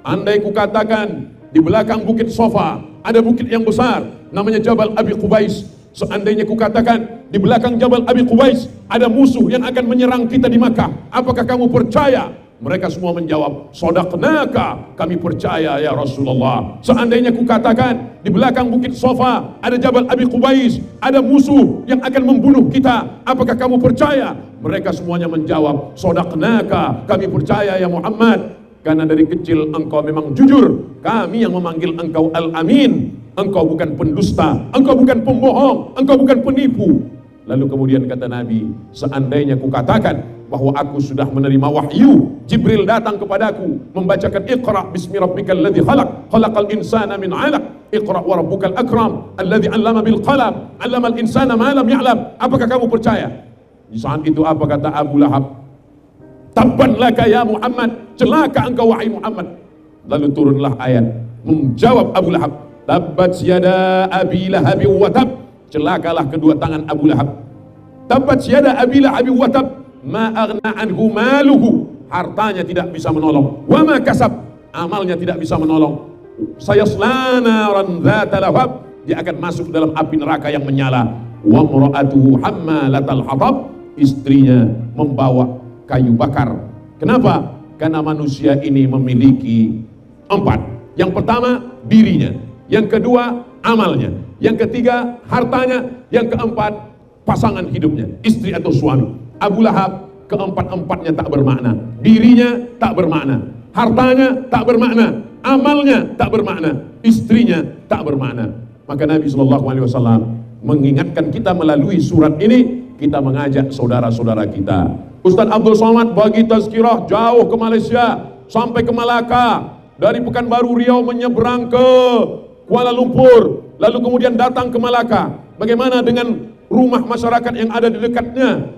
Andai ku katakan di belakang bukit Sofa ada bukit yang besar namanya Jabal Abi Qubais, seandainya ku katakan di belakang Jabal Abi Qubais ada musuh yang akan menyerang kita di Makkah, apakah kamu percaya? Mereka semua menjawab, shadaqnaka, kami percaya ya Rasulullah. Seandainya ku katakan di belakang bukit Sofa ada Jabal Abi Qubais, ada musuh yang akan membunuh kita, apakah kamu percaya? Mereka semuanya menjawab, shadaqnaka, kami percaya ya Muhammad. Karena dari kecil engkau memang jujur, kami yang memanggil engkau Al-Amin. Engkau bukan pendusta, engkau bukan pembohong, engkau bukan penipu. Lalu kemudian kata Nabi, seandainya ku katakan bahwa aku sudah menerima wahyu, Jibril datang kepadaku membacakan Iqra bismi rabbikal ladzi khalaq, khalaqal insana min 'alaq, Iqra wa rabbukal akram, alladzi 'allama bil qalam, 'allamal insana ma lam ya'lam. Apakah kamu percaya? Di saat itu apa kata Abu Lahab? Tabban laka ya Muhammad, celaka engkau wahai Muhammad. Lalu turunlah ayat menjawab Abu Lahab, tabbat yada abi lahab wa tab, celakalah kedua tangan Abu Lahab. Tabbat yada abi lahab wa tab, ma aghna anhu maluhu, hartanya tidak bisa menolong, wa ma kasab, amalnya tidak bisa menolong. Sayasla naran dzata lahab, dia akan masuk dalam api neraka yang menyala. Wa imra'atuhu hammalatal hatab, istrinya membawa kayu bakar. Kenapa? Karena manusia ini memiliki 4. Yang pertama dirinya, yang kedua amalnya, yang ketiga hartanya, yang keempat pasangan hidupnya, istri atau suami. Abu Lahab keempat-empatnya tak bermakna, dirinya tak bermakna, hartanya tak bermakna, amalnya tak bermakna, istrinya tak bermakna. Maka Nabi SAW mengingatkan kita melalui surat ini, kita mengajak saudara-saudara kita Ustaz Abdul Somad bagi tazkirah jauh ke Malaysia, sampai ke Malaka, dari Pekanbaru Riau menyeberang ke Kuala Lumpur, lalu kemudian datang ke Malaka. Bagaimana dengan rumah masyarakat yang ada di dekatnya?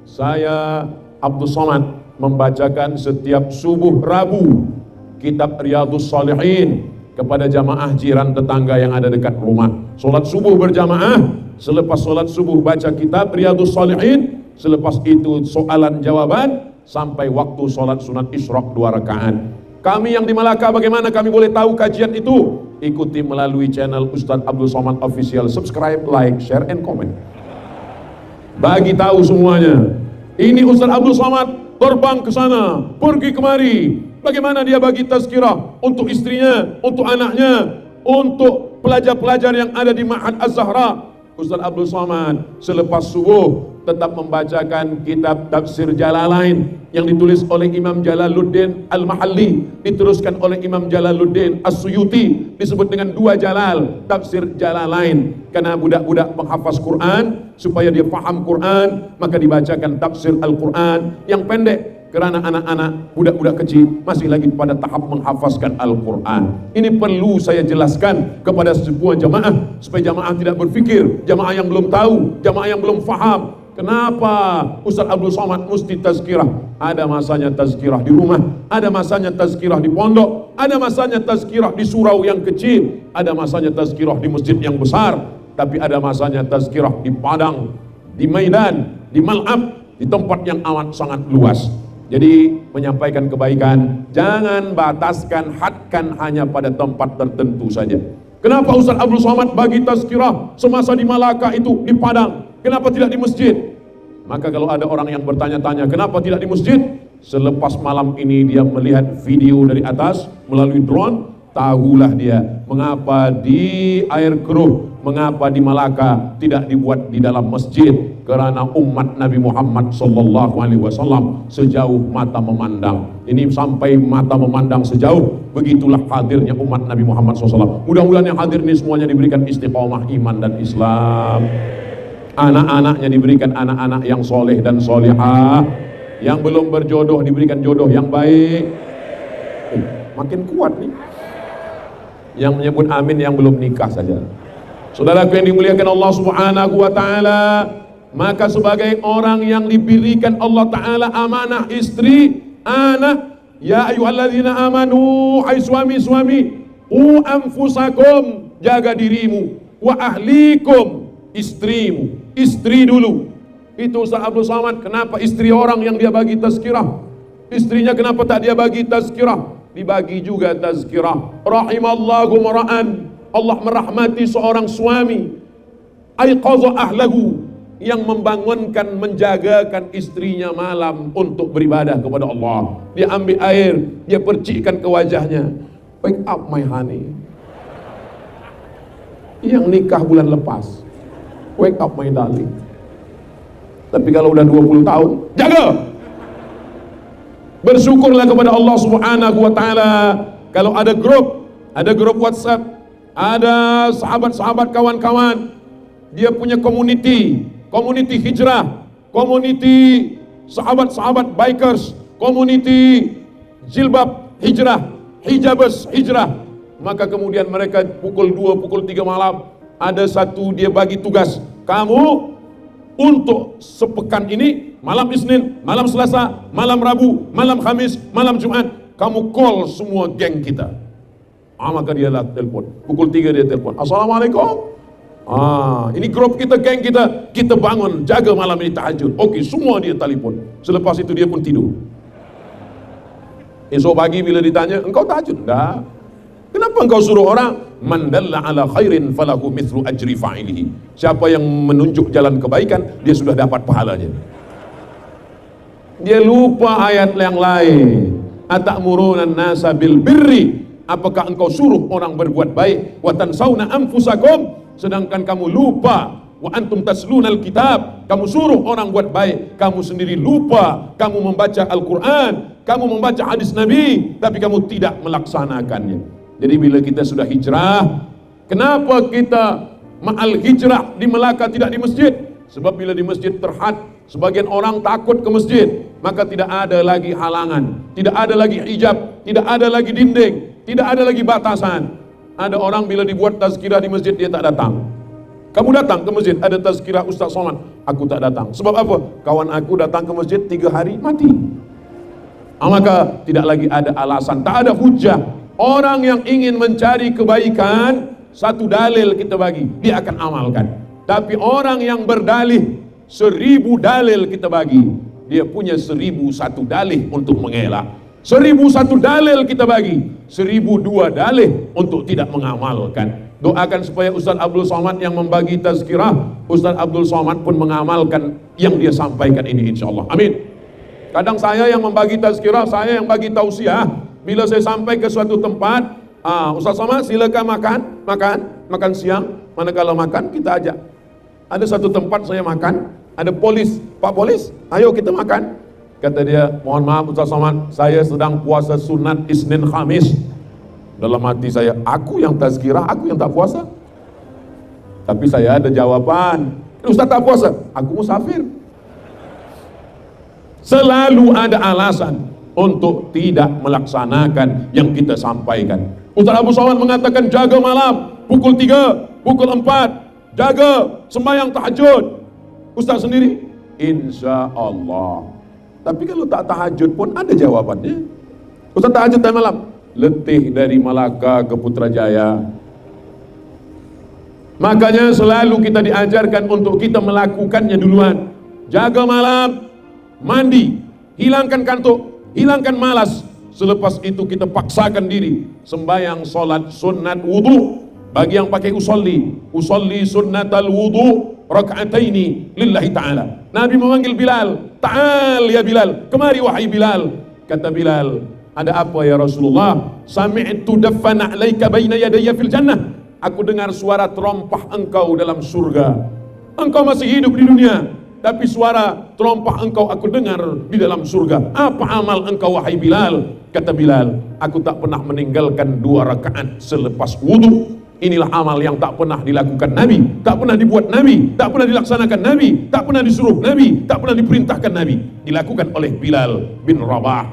Saya Abdul Somad membacakan setiap subuh Rabu kitab Riyadhus Shalihin kepada jamaah jiran tetangga yang ada dekat rumah. Solat subuh berjamaah, selepas solat subuh baca kitab Riyadhus Shalihin, selepas itu soalan jawaban sampai waktu solat sunat Isyraq 2 rakaat. Kami yang di Malaka bagaimana kami boleh tahu kajian itu? Ikuti melalui channel Ustaz Abdul Somad Official, subscribe, like, share, and comment. Bagi tahu semuanya. Ini Ustaz Abdul Somad terbang ke sana, pergi kemari. Bagaimana dia bagi tazkirah untuk istrinya, untuk anaknya, untuk pelajar-pelajar yang ada di Ma'had Az-Zahra. Ustaz Abdul Somad selepas subuh tetap membacakan kitab Tafsir Jalalain yang ditulis oleh Imam Jalaluddin Al-Mahalli, diteruskan oleh Imam Jalaluddin As-Suyuti, disebut dengan 2 Jalal, Tafsir Jalalain. Karena budak-budak menghafaz Quran, supaya dia paham Quran, maka dibacakan tafsir Al-Quran yang pendek. Kerana anak-anak, budak-budak kecil masih lagi pada tahap menghafazkan Al-Quran. Ini perlu saya jelaskan kepada sebuah jamaah, supaya jamaah tidak berfikir, jamaah yang belum tahu, jamaah yang belum faham. Kenapa Ustaz Abdul Somad mesti tazkirah? Ada masanya tazkirah di rumah, ada masanya tazkirah di pondok, ada masanya tazkirah di surau yang kecil, ada masanya tazkirah di masjid yang besar, tapi ada masanya tazkirah di padang, di Medan, di Mal'ab, di tempat yang amat sangat luas. Jadi menyampaikan kebaikan, jangan bataskan, hadkan hanya pada tempat tertentu saja. Kenapa Ustaz Abdul Somad bagi tazkirah semasa di Malaka itu, di Padang? Kenapa tidak di masjid? Maka kalau ada orang yang bertanya-tanya, kenapa tidak di masjid? Selepas malam ini dia melihat video dari atas melalui drone, tahulah dia mengapa di Air Keruh, mengapa di Malaka tidak dibuat di dalam masjid. Karena umat Nabi Muhammad SAW sejauh mata memandang. Ini sampai mata memandang sejauh, begitulah hadirnya umat Nabi Muhammad SAW. Mudah-mudahan yang hadir ini semuanya diberikan istiqomah iman dan Islam. Anak-anaknya diberikan anak-anak yang soleh dan solehah. Yang belum berjodoh diberikan jodoh yang baik. Makin kuat nih. Yang menyebut amin yang belum nikah saja. Saudaraku yang dimuliakan Allah Subhanahu wa Ta'ala, maka sebagai orang yang diberikan Allah Ta'ala amanah istri, anak, ya ayyuhalladzina amanu, hai suami-suami, anfusakum, jaga dirimu, wa ahlikum, istrimu, istri dulu. Itu Ustaz Abdul Somad. Kenapa istri orang yang dia bagi tazkirah? Istrinya kenapa tak dia bagi tazkirah? Dibagi juga tazkirah. Rahimallahu mara'an, Allah merahmati seorang suami, aiqadha ahlahu, yang membangunkan, menjagakan istrinya malam untuk beribadah kepada Allah. Dia ambil air, dia percikkan ke wajahnya. Wake up my honey. Yang nikah bulan lepas, wake up my darling. Tapi kalau udah 20 tahun, jaga. Bersyukurlah kepada Allah Subhanahu wa Ta'ala. Kalau ada grup WhatsApp, ada sahabat-sahabat, kawan-kawan, dia punya community hijrah, community sahabat-sahabat bikers, community jilbab hijrah, hijabers hijrah. Maka kemudian mereka pukul 2, pukul 3 malam, ada satu dia bagi tugas, kamu untuk sepekan ini, malam Isnin, malam Selasa, malam Rabu, malam Kamis, malam Jumat, kamu call semua geng kita. Maka dia lah telepon, pukul 3 dia telepon, assalamualaikum. Ini grup kita, geng kita bangun, jaga malam ini tahajud. Oke, semua dia telepon. Selepas itu dia pun tidur. Esok pagi bila ditanya, engkau tahajud? Enggak. Kenapa engkau suruh orang? Man dalla ala khairin falahu mithlu ajri fa'ilihi. Siapa yang menunjuk jalan kebaikan, dia sudah dapat pahalanya. Dia lupa ayat yang lain. Atamuruna an-nasa bil birri. Apakah engkau suruh orang berbuat baik? Wa tansawna anfusakum. Sedangkan kamu lupa, wa antum taslunal kitab, kamu suruh orang buat baik, kamu sendiri lupa, kamu membaca Al-Quran, kamu membaca hadis Nabi, tapi kamu tidak melaksanakannya. Jadi bila kita sudah hijrah, kenapa kita ma'al hijrah di Melaka tidak di masjid? Sebab bila di masjid terhad, sebagian orang takut ke masjid, maka tidak ada lagi halangan, tidak ada lagi hijab, tidak ada lagi dinding, tidak ada lagi batasan. Ada orang bila dibuat tazkirah di masjid dia tak datang. Kamu datang ke masjid, ada tazkirah Ustaz Somad, aku tak datang. Sebab apa? Kawan aku datang ke masjid 3 hari mati. Maka tidak lagi ada alasan, tak ada hujah. Orang yang ingin mencari kebaikan, satu dalil kita bagi, dia akan amalkan. Tapi orang yang berdalih, 1000 dalil kita bagi, dia punya 1001 dalih untuk mengelak. 1001 dalil kita bagi, 1002 dalih untuk tidak mengamalkan. Doakan supaya Ustaz Abdul Somad yang membagi tazkirah, Ustaz Abdul Somad pun mengamalkan yang dia sampaikan ini, insyaallah. Amin. Kadang saya yang membagi tazkirah, saya yang bagi tausiah. Bila saya sampai ke suatu tempat, Ustaz Somad silakan makan siang. Manakala makan kita ajak. Ada satu tempat saya makan, ada polis, Pak Polis, ayo kita makan. Kata dia, mohon maaf Ustaz Somad, saya sedang puasa sunat Isnin Khamis. Dalam hati saya, aku yang tazkirah, aku yang tak puasa. Tapi saya ada jawaban, Ustaz tak puasa, aku musafir. Selalu ada alasan untuk tidak melaksanakan yang kita sampaikan. Ustaz Abu Somad mengatakan jaga malam, pukul 3, pukul 4, jaga sembahyang tahajud. Ustaz sendiri, insya Allah. Tapi kalau tak tahajud pun ada jawabannya. Ustaz tahajud dan malam, letih dari Malaka ke Putrajaya. Makanya selalu kita diajarkan untuk kita melakukannya duluan. Jaga malam, mandi, hilangkan kantuk, hilangkan malas. Selepas itu kita paksakan diri sembahyang solat sunat wudu. Bagi yang pakai usolli sunnatal wudu raka'ataini lillahi ta'ala. Nabi memanggil Bilal, ta'al ya Bilal, kemari wahai Bilal. Kata Bilal, ada apa ya Rasulullah? Sami'tu daffana 'alaika baina yadayya fil jannah. Aku dengar suara terompah engkau dalam surga. Engkau masih hidup di dunia, tapi suara terompah engkau aku dengar di dalam surga. Apa amal engkau wahai Bilal? Kata Bilal, aku tak pernah meninggalkan 2 rakaat selepas wudu. Inilah amal yang tak pernah dilakukan Nabi, tak pernah dibuat Nabi, tak pernah dilaksanakan Nabi, tak pernah disuruh Nabi, tak pernah diperintahkan Nabi. Dilakukan oleh Bilal bin Rabah.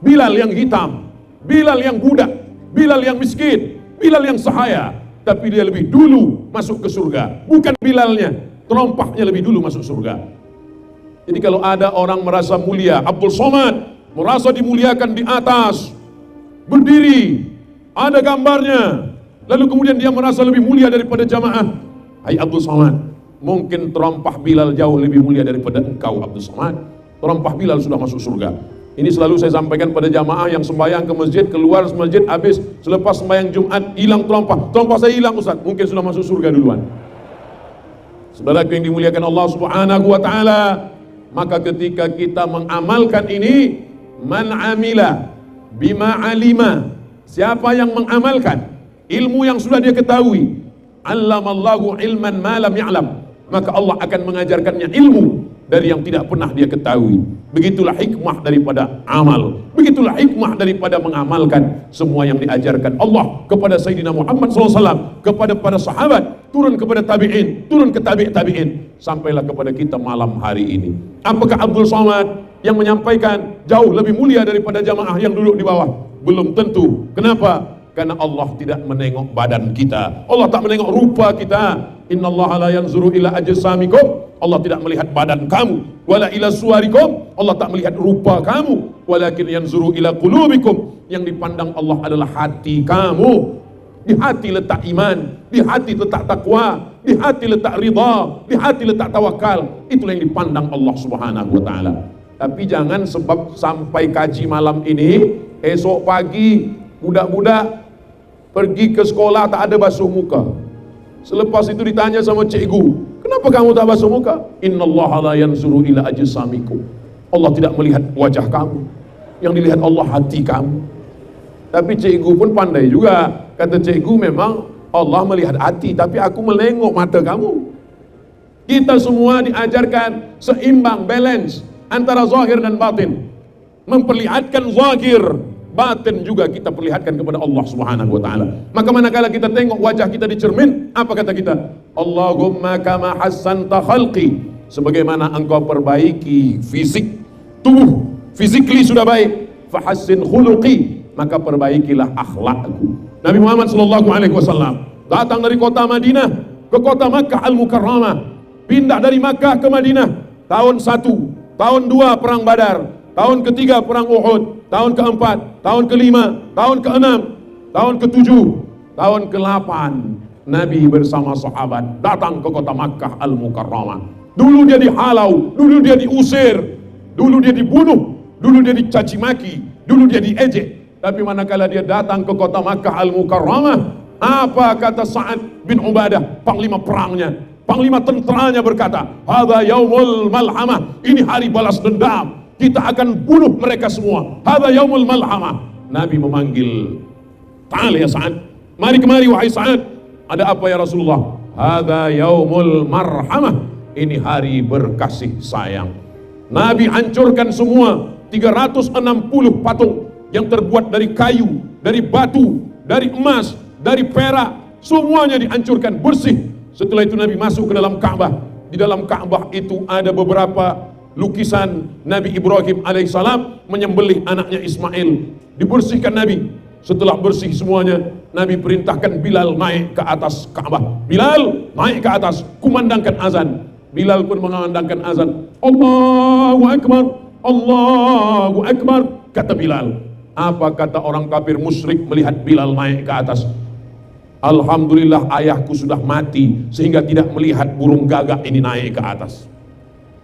Bilal yang hitam, Bilal yang budak, Bilal yang miskin, Bilal yang sahaya, tapi dia lebih dulu masuk ke surga. Bukan Bilalnya, terompahnya lebih dulu masuk surga. Jadi kalau ada orang merasa mulia, Abdul Somad merasa dimuliakan di atas, berdiri, ada gambarnya, lalu kemudian dia merasa lebih mulia daripada jamaah. Hai Abdul Somad, mungkin terompah Bilal jauh lebih mulia daripada engkau Abdul Somad. Terompah Bilal sudah masuk surga. Ini selalu saya sampaikan pada jamaah yang sembahyang ke masjid, keluar masjid habis, selepas sembahyang Jumat hilang terompah. Terompah saya hilang Ustaz, mungkin sudah masuk surga duluan. Saudaraku yang dimuliakan Allah Subhanahu wa taala, maka ketika kita mengamalkan ini, man amila bima alima, siapa yang mengamalkan ilmu yang sudah dia ketahui, allamallahu ilman ma lam ya'lam, maka Allah akan mengajarkannya ilmu dari yang tidak pernah dia ketahui. Begitulah hikmah daripada amal, begitulah hikmah daripada mengamalkan semua yang diajarkan Allah kepada Sayyidina Muhammad SAW, kepada para sahabat, turun kepada tabi'in, turun ke tabi'in, sampailah kepada kita malam hari ini. Apakah Abdul Somad yang menyampaikan jauh lebih mulia daripada jamaah yang duduk di bawah? Belum tentu. Kenapa? Karena Allah tidak menengok badan kita, Allah tak menengok rupa kita. Innallaha la yanzuru ila ajsamikum, Allah tidak melihat badan kamu. Wala ila suwarikum, Allah tak melihat rupa kamu. Walakin yanzuru ila qulubikum, yang dipandang Allah adalah hati kamu. Di hati letak iman, di hati letak takwa, di hati letak ridha, di hati letak tawakal. Itulah yang dipandang Allah Subhanahu wa taala. Tapi jangan sebab sampai kaji malam ini, esok pagi budak-budak pergi ke sekolah tak ada basuh muka. Selepas itu ditanya sama cikgu, kenapa kamu tak basuh muka? Innallaha la yanzuru ila ajsamikum, Allah tidak melihat wajah kamu, yang dilihat Allah hati kamu. Tapi cikgu pun pandai juga. Kata cikgu, memang Allah melihat hati, tapi aku melengok mata kamu. Kita semua diajarkan seimbang, balance antara zahir dan batin. Memperlihatkan zahir, batin juga kita perlihatkan kepada Allah Subhanahu wa taala. Maka manakala kita tengok wajah kita di cermin, apa kata kita? Allahumma kama hassanta khalqi sebagaimana engkau perbaiki fisik tubuh, physically sudah baik, fahassin khuluqi, maka perbaikilah akhlakku. Nabi Muhammad SAW datang dari kota Madinah ke kota Makkah Al-Mukarramah, pindah dari Makkah ke Madinah tahun 1, tahun 2 perang Badar, tahun ketiga perang Uhud, tahun keempat, tahun kelima, tahun keenam, tahun ketujuh, tahun ke-8 Nabi bersama sahabat datang ke kota Makkah Al-Mukarramah. Dulu dia dihalau, dulu dia diusir, dulu dia dibunuh, dulu dia dicaci maki, dulu dia diejek. Tapi manakala dia datang ke kota Makkah Al-Mukarramah, apa kata Sa'ad bin Ubadah, panglima perangnya, panglima tenteranya berkata, hadza yaumul malhamah, ini hari balas dendam, kita akan bunuh mereka semua. Hadza yaumul malhamah. Nabi memanggil, ta'al ya Sa'ad, mari kemari wahai Sa'ad. Ada apa ya Rasulullah? Hadza yaumul marhamah, ini hari berkasih sayang. Nabi hancurkan semua 360 patung yang terbuat dari kayu, dari batu, dari emas, dari perak, semuanya dihancurkan bersih. Setelah itu Nabi masuk ke dalam Ka'bah. Di dalam Ka'bah itu ada beberapa lukisan Nabi Ibrahim alaihissalam menyembelih anaknya Ismail. Dibersihkan Nabi. Setelah bersih semuanya, Nabi perintahkan Bilal naik ke atas Ka'bah. Bilal naik ke atas, kumandangkan azan. Bilal pun mengandangkan azan. Allahu Akbar, Allahu Akbar. Kata Bilal. Apa kata orang kafir musyrik melihat Bilal naik ke atas? Alhamdulillah ayahku sudah mati sehingga tidak melihat burung gagak ini naik ke atas.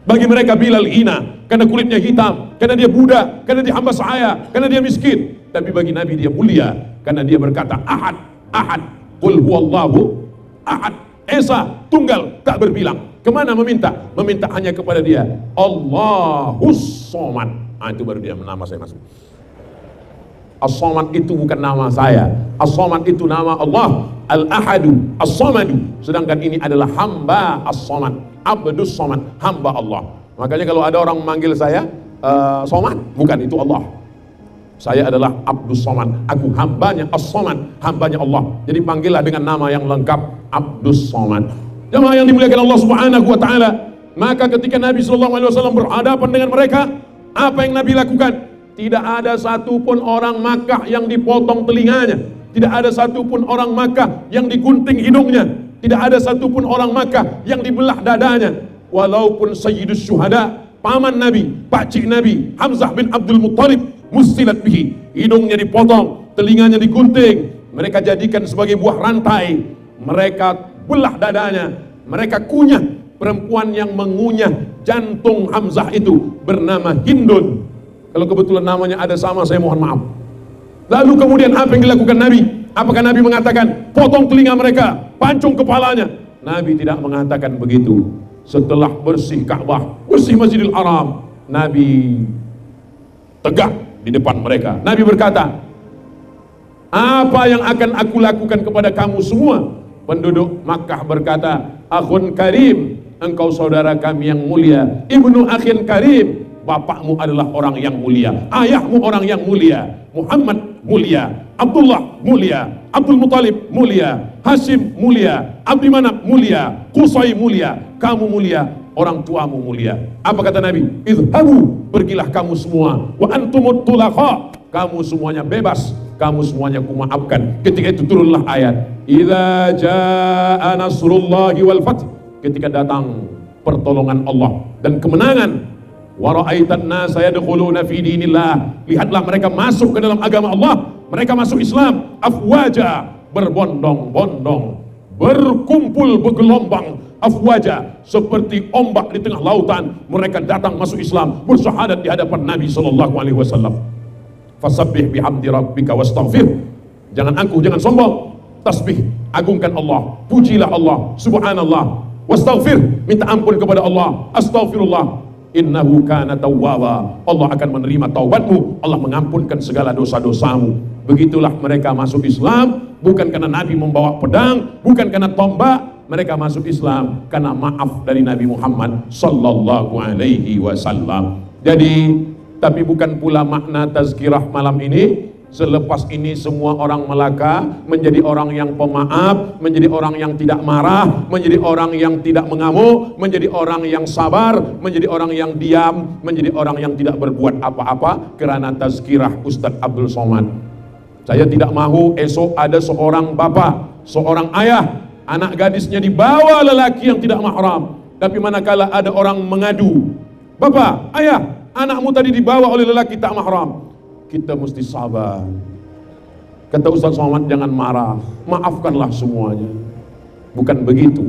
Bagi mereka Bilal hina karena kulitnya hitam, karena dia budak, karena dia hamba sahaya, karena dia miskin. Tapi bagi Nabi dia mulia karena dia berkata ahad, ahad, qul huwallahu ahad, esa, tunggal, tak berbilang. Kemana meminta? Meminta hanya kepada dia, Allahus Somad. Itu baru dia nama saya masuk. As-Somad itu bukan nama saya. As-Somad itu nama Allah. Al-Ahadu, As-Somadu. Sedangkan ini adalah hamba As-Somad, Abdus Somad, hamba Allah. Makanya kalau ada orang memanggil saya Somad, bukan, itu Allah. Saya adalah Abdus Somad, aku hambanya As-Somad, hambanya Allah. Jadi panggillah dengan nama yang lengkap, Abdus Somad. Jemaah yang dimuliakan Allah Subhanahu wa taala, maka ketika Nabi sallallahu alaihi wasallam berhadapan dengan mereka, apa yang Nabi lakukan? Tidak ada satupun orang Makkah yang dipotong telinganya, tidak ada satupun orang Makkah yang digunting hidungnya, tidak ada satupun orang Makkah yang dibelah dadanya. Walaupun Sayyidus Syuhada, paman Nabi, pakcik Nabi, Hamzah bin Abdul Muttalib, musilat bihi, hidungnya dipotong, telinganya digunting, mereka jadikan sebagai buah rantai, mereka belah dadanya, mereka kunyah. Perempuan yang mengunyah jantung Hamzah itu bernama Hindun. Kalau kebetulan namanya ada sama, saya mohon maaf. Lalu kemudian apa yang dilakukan Nabi? Apakah Nabi mengatakan potong telinga mereka, pancung kepalanya? Nabi tidak mengatakan begitu. Setelah bersih Ka'bah, bersih Masjidil Haram, Nabi tegak di depan mereka. Nabi berkata, apa yang akan aku lakukan kepada kamu semua? Penduduk Makkah berkata, akhun karim, engkau saudara kami yang mulia. Ibnu akhin karim, bapakmu adalah orang yang mulia, ayahmu orang yang mulia. Muhammad mulia, Abdullah mulia, Abdul Muttalib mulia, Hashim mulia, Abdi Manaf mulia, Qusay mulia, kamu mulia, orang tuamu mulia. Apa kata Nabi? Idhabu, pergilah kamu semua. Wa antumut tulakha, kamu semuanya bebas, kamu semuanya kumaafkan. Ketika itu turunlah ayat, idza jaa nasrullahi wal fath, ketika datang pertolongan Allah dan kemenangan. Wa ra'aitan nasa yadkhuluna fi dinillah, lihatlah mereka masuk ke dalam agama Allah, mereka masuk Islam afwaja, berbondong-bondong, berkumpul bergelombang, afwaja, seperti ombak di tengah lautan. Mereka datang masuk Islam, bersyahadat di hadapan Nabi sallallahu alaihi wasallam. Fasabbih bihamdi rabbika wastaghfir, jangan angkuh, jangan sombong, tasbih, agungkan Allah, pujilah Allah, subhanallah, wastaghfir, minta ampun kepada Allah, astaghfirullah, innahu kana tawwaba, Allah akan menerima taubatmu, Allah mengampunkan segala dosa-dosamu. Begitulah mereka masuk Islam, bukan karena Nabi membawa pedang, bukan karena tombak, mereka masuk Islam karena maaf dari Nabi Muhammad sallallahu alaihi wasallam. Jadi, tapi bukan pula makna tazkirah malam ini Selepas ini semua orang Melaka menjadi orang yang pemaaf, menjadi orang yang tidak marah, menjadi orang yang tidak mengamuk, menjadi orang yang sabar, menjadi orang yang diam, menjadi orang yang tidak berbuat apa-apa karena tazkirah Ustadz Abdul Somad. Saya tidak mahu esok ada seorang bapak, seorang ayah, anak gadisnya dibawa lelaki yang tidak mahram. Tapi manakala ada orang mengadu, bapak, ayah, anakmu tadi dibawa oleh lelaki tak mahram, kita mesti sabar. Kata Ustaz Somad, jangan marah, maafkanlah semuanya. Bukan begitu.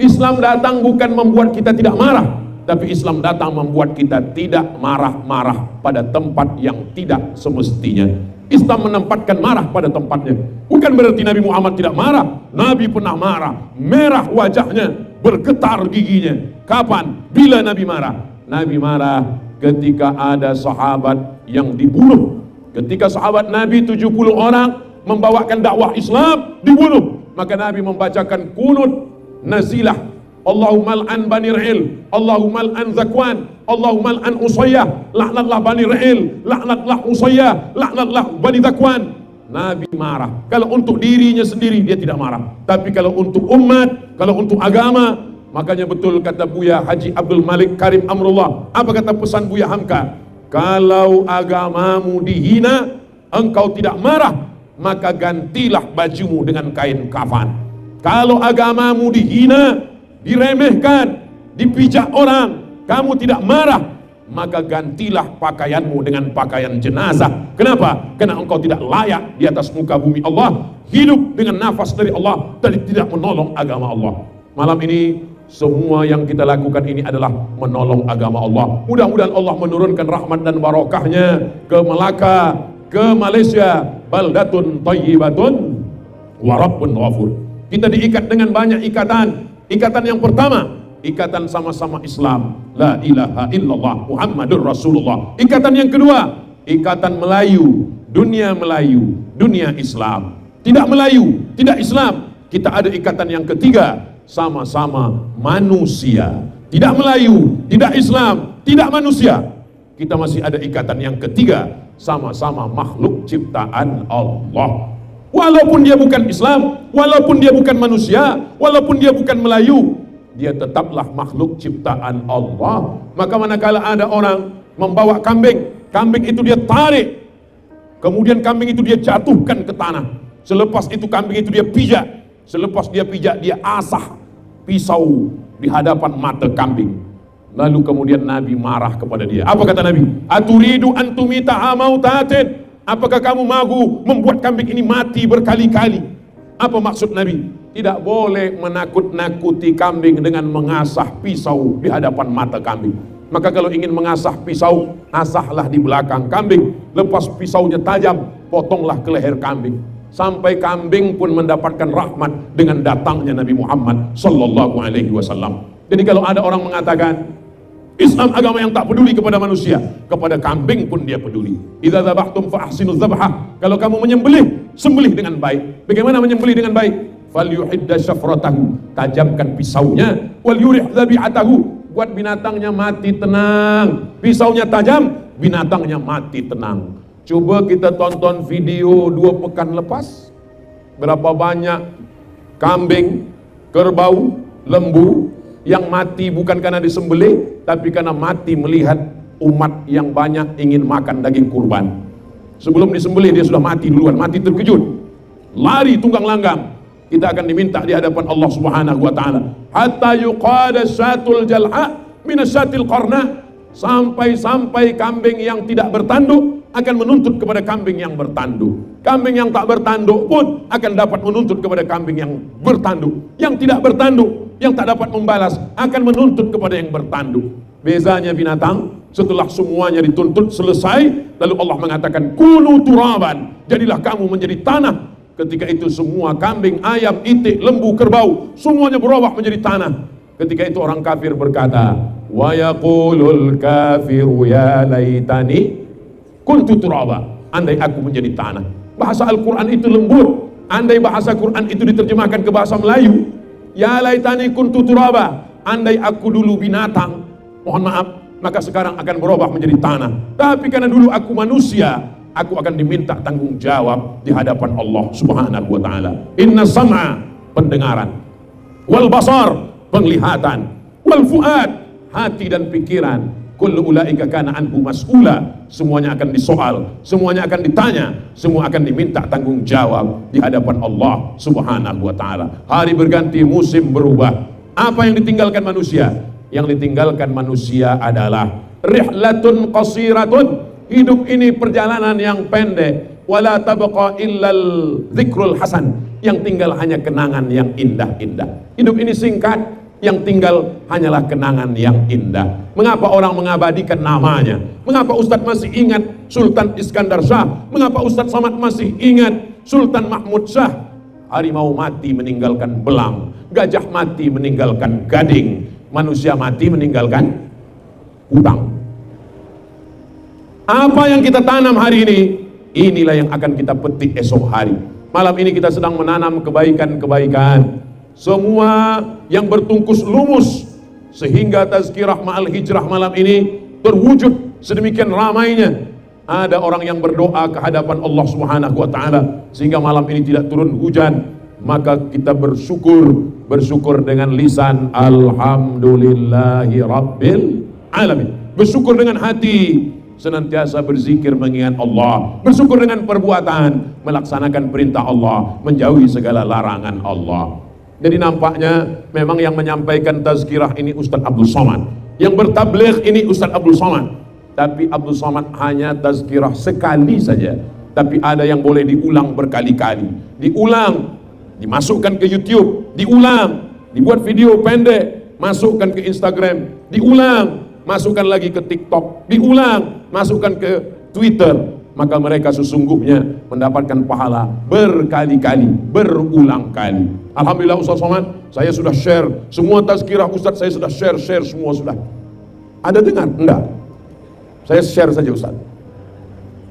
Islam datang bukan membuat kita tidak marah, tapi Islam datang membuat kita tidak marah-marah pada tempat yang tidak semestinya. Islam menempatkan marah pada tempatnya. Bukan berarti Nabi Muhammad tidak marah. Nabi pernah marah, merah wajahnya, bergetar giginya. Kapan? Bila Nabi marah? Nabi marah ketika ada sahabat yang dibunuh. Ketika sahabat Nabi 70 orang membawakan dakwah Islam dibunuh, maka Nabi membacakan kunut nazilah, Allahumma al'an Bani Ra'il, Allahumma al'an Zakwan, Allahumma al'an Usayyah, laknatlah Bani Ra'il, laknatlah Usayyah, laknatlah Bani Zakwan. Nabi marah. Kalau untuk dirinya sendiri dia tidak marah, tapi kalau untuk umat, kalau untuk agama. Makanya betul kata Buya Haji Abdul Malik Karim Amrullah. Apa kata pesan Buya Hamka? Kalau agamamu dihina, engkau tidak marah, maka gantilah bajumu dengan kain kafan. Kalau agamamu dihina, diremehkan, dipijak orang, kamu tidak marah, maka gantilah pakaianmu dengan pakaian jenazah. Kenapa? Karena engkau tidak layak di atas muka bumi Allah, hidup dengan nafas dari Allah, dan tidak menolong agama Allah. Malam ini semua yang kita lakukan ini adalah menolong agama Allah. Mudah-mudahan Allah menurunkan rahmat dan barokahnya ke Melaka, ke Malaysia. Baldatun thayyibatun wa rabbun ghafur. Kita diikat dengan banyak ikatan. Ikatan yang pertama, ikatan sama-sama Islam, la ilaha illallah Muhammadur Rasulullah. Ikatan yang kedua, ikatan Melayu, dunia Islam. Tidak Melayu, tidak Islam. Kita ada ikatan yang ketiga, sama-sama manusia. Tidak Melayu, tidak Islam, tidak manusia. Kita masih ada ikatan yang ketiga, sama-sama makhluk ciptaan Allah. Walaupun dia bukan Islam, walaupun dia bukan manusia, walaupun dia bukan Melayu, dia tetaplah makhluk ciptaan Allah. Maka manakala ada orang membawa kambing, kambing itu dia tarik, kemudian kambing itu dia jatuhkan ke tanah. Selepas itu kambing itu dia pijak. Selepas dia pijak, dia asah pisau di hadapan mata kambing. Lalu kemudian Nabi marah kepada dia. Apa kata Nabi? Aturidu antumita amautatin. Apakah kamu mahu membuat kambing ini mati berkali-kali? Apa maksud Nabi? Tidak boleh menakut-nakuti kambing dengan mengasah pisau di hadapan mata kambing. Maka kalau ingin mengasah pisau, asahlah di belakang kambing. Lepas pisaunya tajam, potonglah ke leher kambing. Sampai kambing pun mendapatkan rahmat dengan datangnya Nabi Muhammad sallallahu alaihi wasallam. Jadi kalau ada orang mengatakan Islam agama yang tak peduli kepada manusia, kepada kambing pun dia peduli. Idza dzabhtum fa ahsinuz dzabha. Kalau kamu menyembelih, sembelih dengan baik. Bagaimana menyembelih dengan baik? Falyuhidda syafratahu, tajamkan pisaunya, wal yurih dzabi'atahu, buat binatangnya mati tenang. Pisaunya tajam, binatangnya mati tenang. Coba kita tonton video 2 pekan lepas, berapa banyak kambing, kerbau, lembu yang mati bukan karena disembelih, tapi karena mati melihat umat yang banyak ingin makan daging kurban. Sebelum disembelih dia sudah mati duluan, mati terkejut, lari tunggang langgang. Kita akan diminta di hadapan Allah Subhanahu wa taala, hatta yuqada syatul jalha min asyatil qarna, sampai kambing yang tidak bertanduk akan menuntut kepada kambing yang bertanduk. Kambing yang tak bertanduk pun akan dapat menuntut kepada kambing yang bertanduk. Yang tidak bertanduk, yang tak dapat membalas, akan menuntut kepada yang bertanduk. Bezanya binatang, setelah semuanya dituntut selesai, lalu Allah mengatakan kunu turaban, jadilah kamu menjadi tanah. Ketika itu semua kambing, ayam, itik, lembu, kerbau, semuanya berubah menjadi tanah. Ketika itu orang kafir berkata, wa yaqulul kafiru ya laitani kuntu turaba, andai aku menjadi tanah. Bahasa Al-Quran itu lembut. Andai bahasa Quran itu diterjemahkan ke bahasa Melayu, ya laitani kuntu turaba, andai aku dulu binatang, mohon maaf, maka sekarang akan berubah menjadi tanah. Tapi karena dulu aku manusia, aku akan diminta tanggung jawab di hadapan Allah Subhanahu wa taala. Inna sam'a, pendengaran, wal basar, penglihatan, wal fuad, hati dan pikiran, kullu ulaika kana anhu mas'ula, semuanya akan disoal, semuanya akan ditanya, semua akan diminta tanggung jawab di hadapan Allah Subhanahu wa taala. Hari berganti, musim berubah. Apa yang ditinggalkan manusia? Yang ditinggalkan manusia adalah rihlatun qasiratun, hidup ini perjalanan yang pendek, wala tabqa illal dzikrul hasan, yang tinggal hanya kenangan yang indah-indah. Hidup ini singkat, yang tinggal hanyalah kenangan yang indah. Mengapa orang mengabadikan namanya? Mengapa Ustadz masih ingat Sultan Iskandar Shah? Mengapa Ustadz Somad masih ingat Sultan Mahmud Shah? Harimau mati meninggalkan belang, gajah mati meninggalkan gading, manusia mati meninggalkan hutang. Apa yang kita tanam hari ini, inilah yang akan kita petik esok hari. Malam ini kita sedang menanam kebaikan-kebaikan. Semua yang bertungkus lumus, sehingga tazkirah ma'al hijrah malam ini terwujud sedemikian ramainya. Ada orang yang berdoa ke hadapan Allah Subhanahu wa taala sehingga malam ini tidak turun hujan. Maka kita bersyukur dengan lisan alhamdulillahi rabbil alamin. Bersyukur dengan hati, senantiasa berzikir mengingat Allah. Bersyukur dengan perbuatan, melaksanakan perintah Allah, menjauhi segala larangan Allah. Jadi nampaknya memang yang menyampaikan tazkirah ini Ustadz Abdul Somad, yang bertabligh ini Ustadz Abdul Somad. Tapi Abdul Somad hanya tazkirah sekali saja, tapi ada yang boleh diulang berkali-kali. Diulang, dimasukkan ke YouTube, diulang, dibuat video pendek, masukkan ke Instagram, diulang, masukkan lagi ke TikTok, diulang, masukkan ke Twitter. Maka mereka sesungguhnya mendapatkan pahala berkali-kali, berulang kali. Alhamdulillah Ustaz Somad, saya sudah share semua tazkirah Ustaz, saya sudah share semua sudah. Ada dengar? Enggak. Saya share saja Ustaz.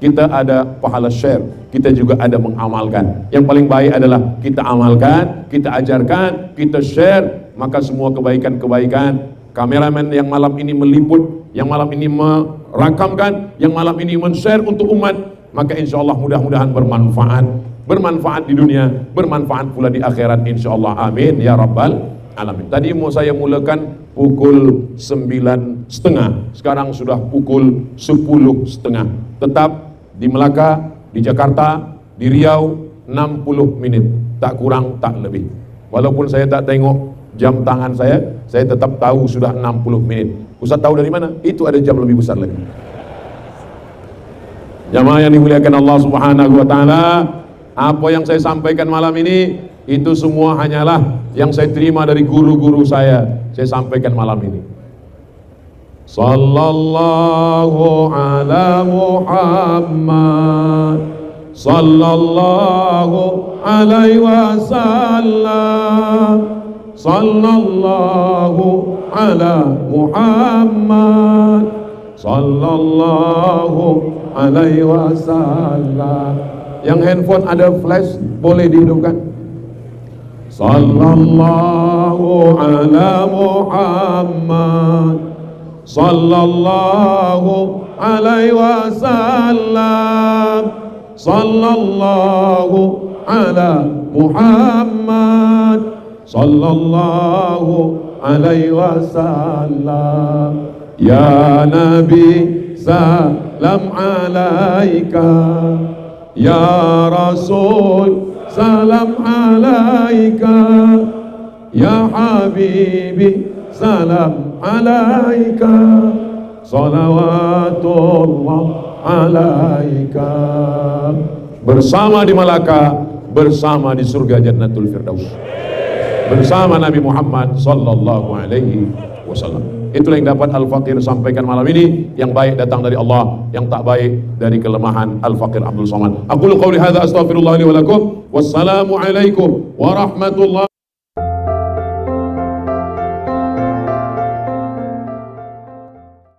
Kita ada pahala share, kita juga ada mengamalkan. Yang paling baik adalah kita amalkan, kita ajarkan, kita share, maka semua kebaikan-kebaikan. Kameramen yang malam ini meliput, yang malam ini merakamkan, yang malam ini men-share untuk umat, maka insya Allah mudah-mudahan bermanfaat di dunia, bermanfaat pula di akhirat insya Allah. Amin ya rabbal alamin. Tadi mau saya mulakan pukul 9.30, sekarang sudah pukul 10.30. Tetap di Melaka, di Jakarta, di Riau 60 menit, tak kurang tak lebih. Walaupun saya tak tengok jam tangan saya tetap tahu sudah 60 menit. Ustaz tahu dari mana? Itu ada jam lebih besar lagi. Jamaah yang dimuliakan Allah Subhanahu wa taala, apa yang saya sampaikan malam ini itu semua hanyalah yang saya terima dari guru-guru saya sampaikan malam ini. Sallallahu ala Muhammad, sallallahu alaihi wasallam, sallallahu ala Muhammad, sallallahu alaihi wasallam. Yang handphone ada flash boleh dihidupkan. Sallallahu ala Muhammad, sallallahu alaihi wasallam, sallallahu ala Muhammad, sallallahu alaihi wasallam. Ya Nabi salam alaika, ya Rasul salam alaika, ya Habibi salam alaika, salawatullah alaika. Bersama di Malaka, bersama di surga Jannatul Firdaus, bersama Nabi Muhammad sallallahu alaihi wasallam. Itulah yang dapat Al-Faqir sampaikan malam ini. Yang baik datang dari Allah, yang tak baik dari kelemahan Al-Faqir Abdul Somad. Aqulu qawli hadza astaghfirullah li wa lakum. Wassalamu alaikum warahmatullahi